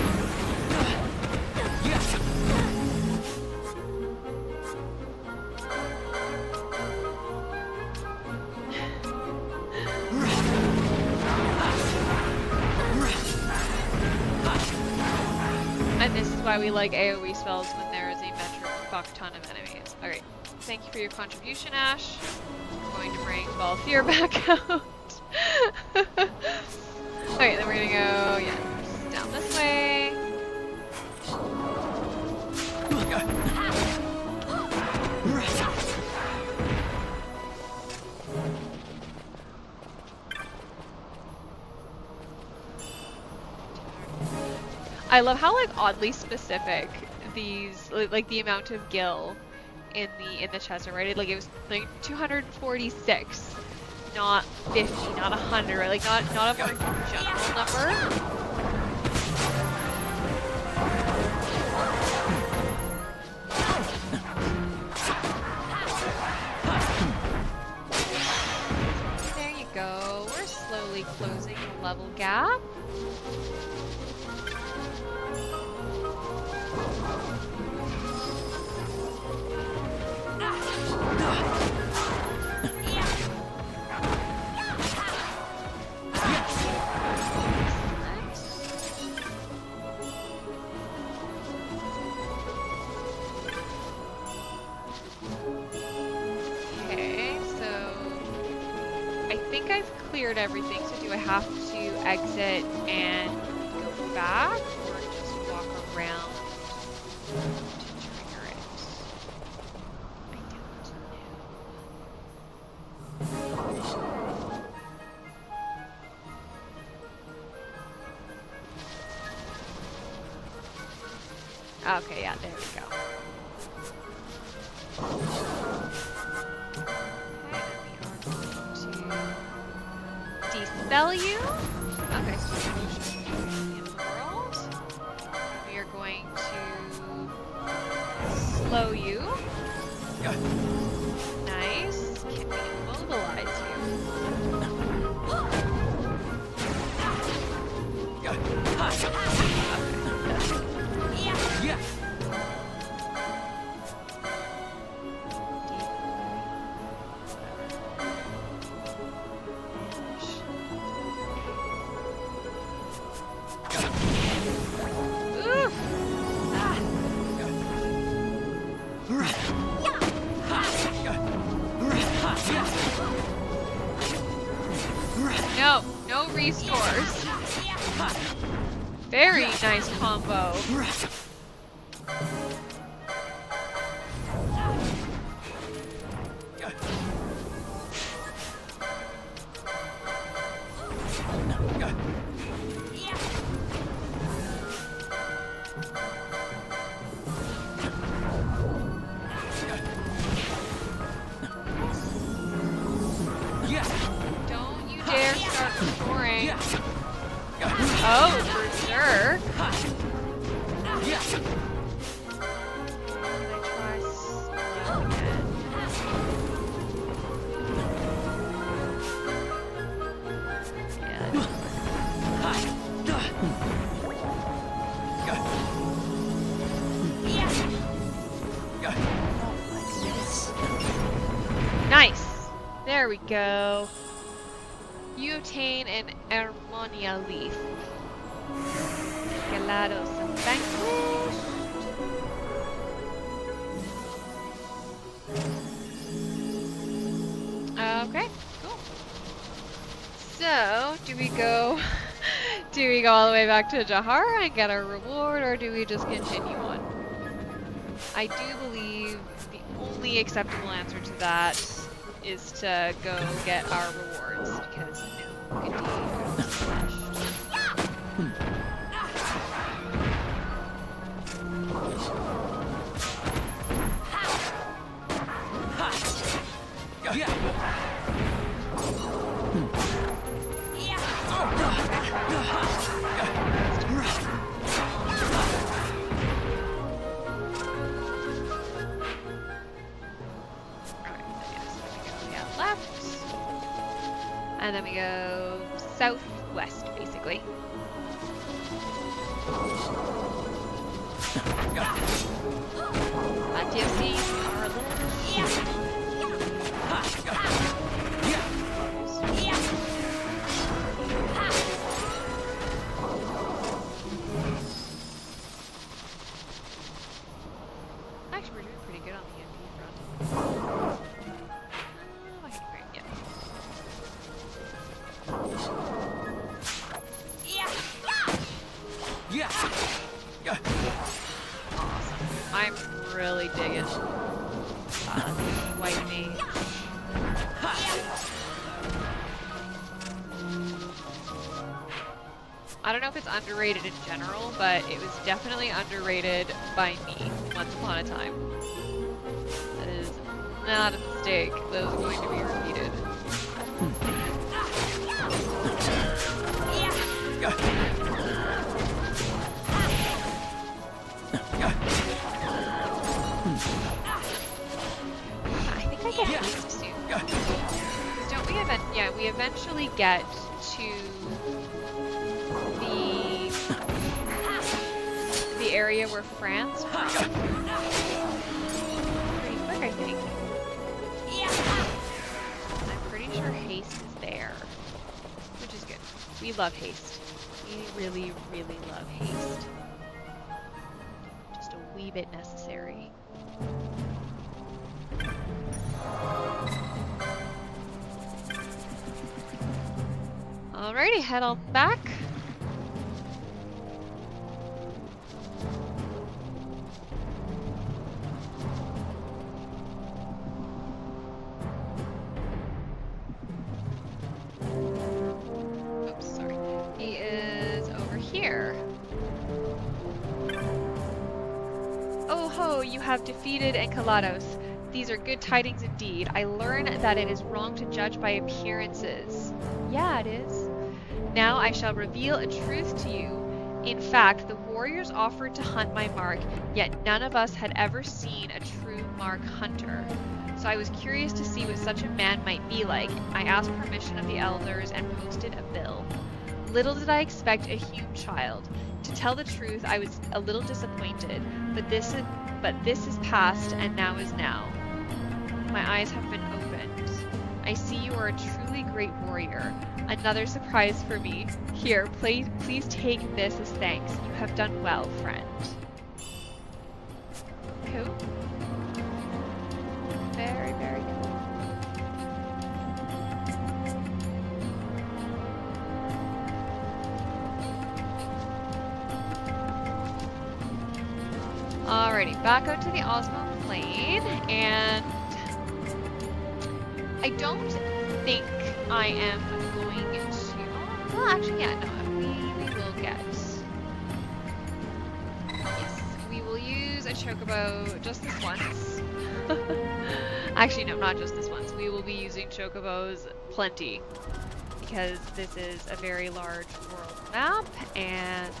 And this is why we like AoE spells when there is a metric fuck ton of enemies. Alright, thank you for your contribution, Ash. I'm going to bring Ball of Fear back out. Alright, then we're gonna go, yeah, down this way. I love how like oddly specific these like the amount of gil in the chest are, right? Like it was like 246, not 50, not 100, right? Like not a more general number. There you go. We're slowly closing the level gap. cleared everything, so do I have to exit and go back, or just walk around to trigger it? I don't know. Okay, yeah, there we go. Dispel you. Okay, so in the world. We are going to slow you. Nice. Can we immobilize you? No restores. Very nice combo. Don't you dare start restoring. Oh, for sure. Nice. There we go. You obtain an Harmonia leaf. Gelados vanquished. Okay, cool. So, do we go all the way back to Jahara and get our reward, or do we just continue on? I do believe the only acceptable answer to that is to go get our rewards, because no good deed goes unpunished. And then we go southwest, basically. DFC are a little Actually, we're doing pretty good on the MP front. Okay, great, yeah. Awesome. I'm really digging the white mage. I don't know if it's underrated in general, but it was definitely underrated by me once upon a time. That is not a mistake that is going to be repeated. I think I get haste soon. Don't we we eventually get to the area where France was. Pretty quick, I think. I'm pretty sure haste is there, which is good. We love haste. We really, really love haste. Just a wee bit necessary. Alrighty, head on back. Oops, sorry. He is over here. Oh ho, you have defeated Enceladus. These are good tidings indeed. I learn that it is wrong to judge by appearances. Yeah, it is. Now I shall reveal a truth to you. In fact, the warriors offered to hunt my mark, yet none of us had ever seen a true mark hunter. So I was curious to see what such a man might be like. I asked permission of the elders and posted a bill. Little did I expect a huge child. To tell the truth, I was a little disappointed, but this is past and now is now. My eyes have been opened. I see you are a truly great warrior. Another surprise for me. Here, please take this as thanks. You have done well, friend. Cool. Very, very cool. Alrighty, back out to the Osmo plane, and I don't think I am going to. Well, actually, yeah, no, we will get. Yes, we will use a chocobo just this once. Actually, no, not just this once. We will be using chocobos plenty because this is a very large world map, and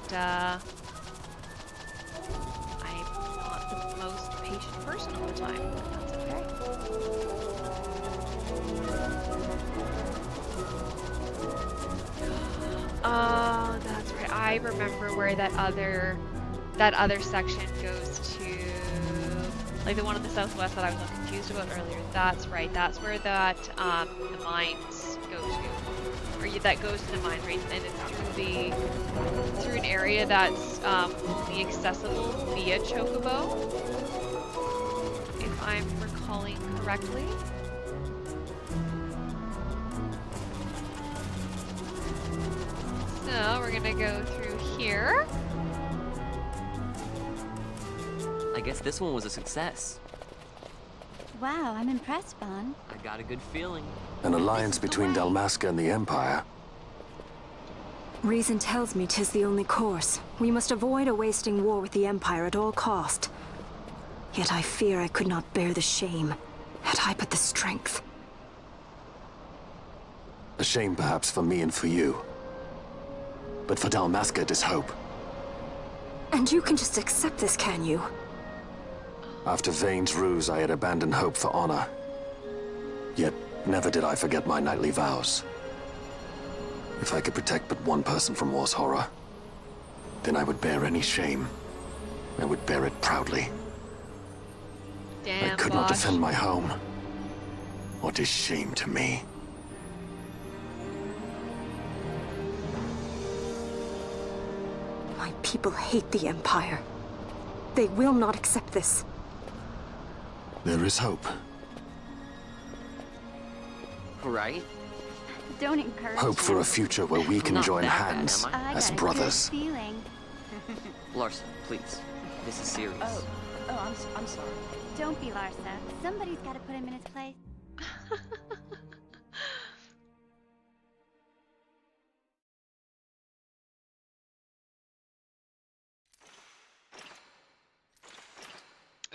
I'm not the most patient person all the time, but that's okay. Oh, that's right. I remember where that other section goes to, like the one in the southwest that I was a little confused about earlier. That's right. That's where that the mines go to, or that goes to the mines, right? And it's through an area that's only accessible via chocobo, if I'm recalling correctly. So we're gonna go through here. I guess this one was a success. Wow, I'm impressed, Vaughn. I got a good feeling. An alliance between Dalmasca and the Empire. Reason tells me 'tis the only course. We must avoid a wasting war with the Empire at all cost. Yet I fear I could not bear the shame, had I but the strength. A shame perhaps for me and for you. But for Dalmasca it is hope. And you can just accept this, can you? After Vane's ruse, I had abandoned hope for honor. Yet, never did I forget my knightly vows. If I could protect but one person from war's horror, then I would bear any shame. I would bear it proudly. Damn, I could not Bosch. defend my home. What is shame to me? My people hate the Empire. They will not accept this. There is hope. Right? Don't encourage Hope for a him. future where we can Not join that bad, hands am I? as got a brothers. good feeling. Larson, please. This is serious. I'm sorry. Don't be Larsa. Somebody's got to put him in his place.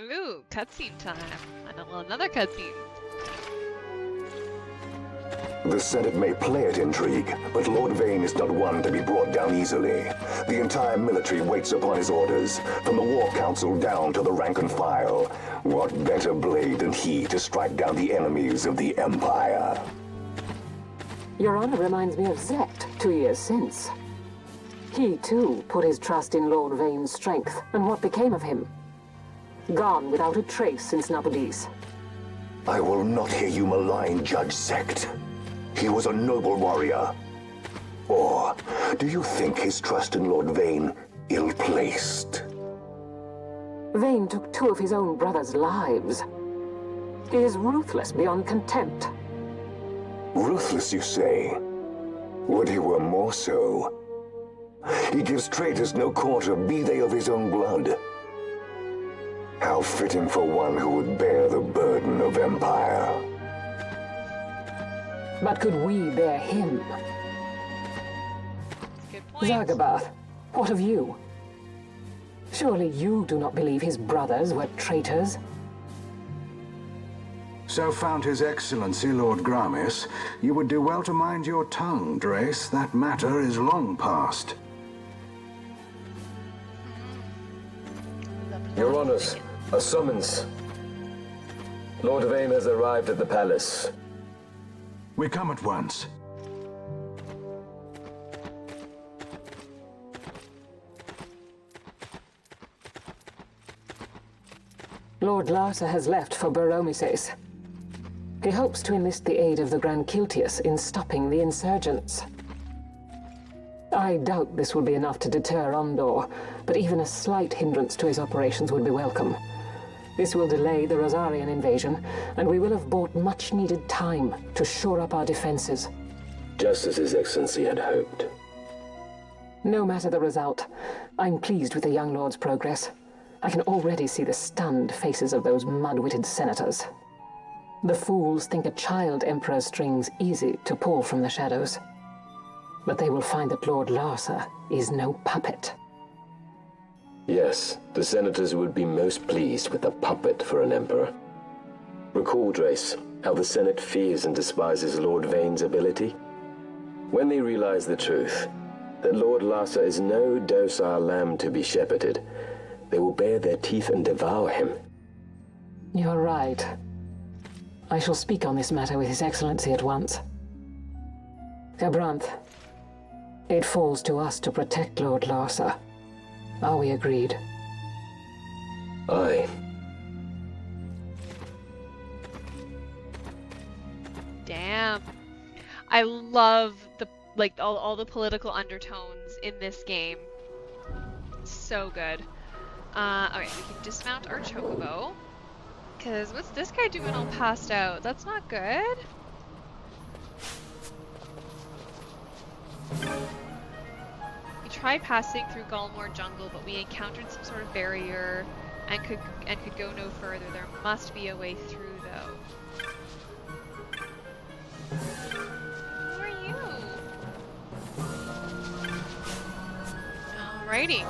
Ooh, cutscene time. Well, another cutscene. The Senate may play at intrigue, but Lord Vane is not one to be brought down easily. The entire military waits upon his orders, from the War Council down to the rank and file. What better blade than he to strike down the enemies of the Empire? Your honor reminds me of Zect 2 years since. He, too, put his trust in Lord Vane's strength, and what became of him? Gone without a trace since Nabudis. I will not hear you malign Judge Sect. He was a noble warrior. Or do you think his trust in Lord Vane ill-placed? Vane took 2 of his own brothers' lives. He is ruthless beyond contempt. Ruthless, you say? Would he were more so. He gives traitors no quarter, be they of his own blood. How fitting for one who would bear the burden of empire. But could we bear him? Good point. Zagabath, what of you? Surely you do not believe his brothers were traitors? So found His Excellency Lord Gramis, you would do well to mind your tongue, Drace. That matter is long past. Your Honors, a summons. Lord Vane has arrived at the palace. We come at once. Lord Larsa has left for Baromises. He hopes to enlist the aid of the Grand Kiltius in stopping the insurgents. I doubt this will be enough to deter Ondor, but even a slight hindrance to his operations would be welcome. This will delay the Rosarian invasion, and we will have bought much-needed time to shore up our defenses. Just as His Excellency had hoped. No matter the result, I'm pleased with the young lord's progress. I can already see the stunned faces of those mud-witted senators. The fools think a child emperor's strings easy to pull from the shadows. But they will find that Lord Larsa is no puppet. Yes, the senators would be most pleased with a puppet for an emperor. Recall, Drace, how the Senate fears and despises Lord Vane's ability. When they realize the truth, that Lord Larsa is no docile lamb to be shepherded, they will bare their teeth and devour him. You're right. I shall speak on this matter with His Excellency at once. Gabranth, it falls to us to protect Lord Larsa. Are we agreed? Aye. Damn. I love the all the political undertones in this game. So good. Alright, we can dismount our chocobo. Cause what's this guy doing all passed out? That's not good. We tried passing through Galmore Jungle, but we encountered some sort of barrier and could go no further. There must be a way through though. Who are you? Alrighty.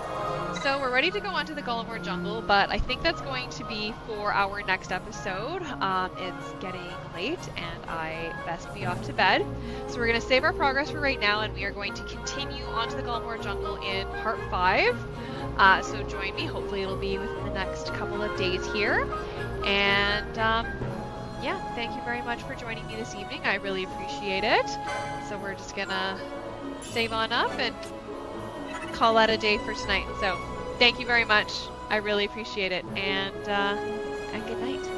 So we're ready to go on to the Gallimore Jungle, but I think that's going to be for our next episode. It's getting late and I best be off to bed. So we're going to save our progress for right now and we are going to continue on to the Gallimore Jungle in part 5. So join me. Hopefully it'll be within the next couple of days here. And yeah, thank you very much for joining me this evening. I really appreciate it. So we're just going to save on up and call that a day for tonight. So thank you very much. I really appreciate it. And good night.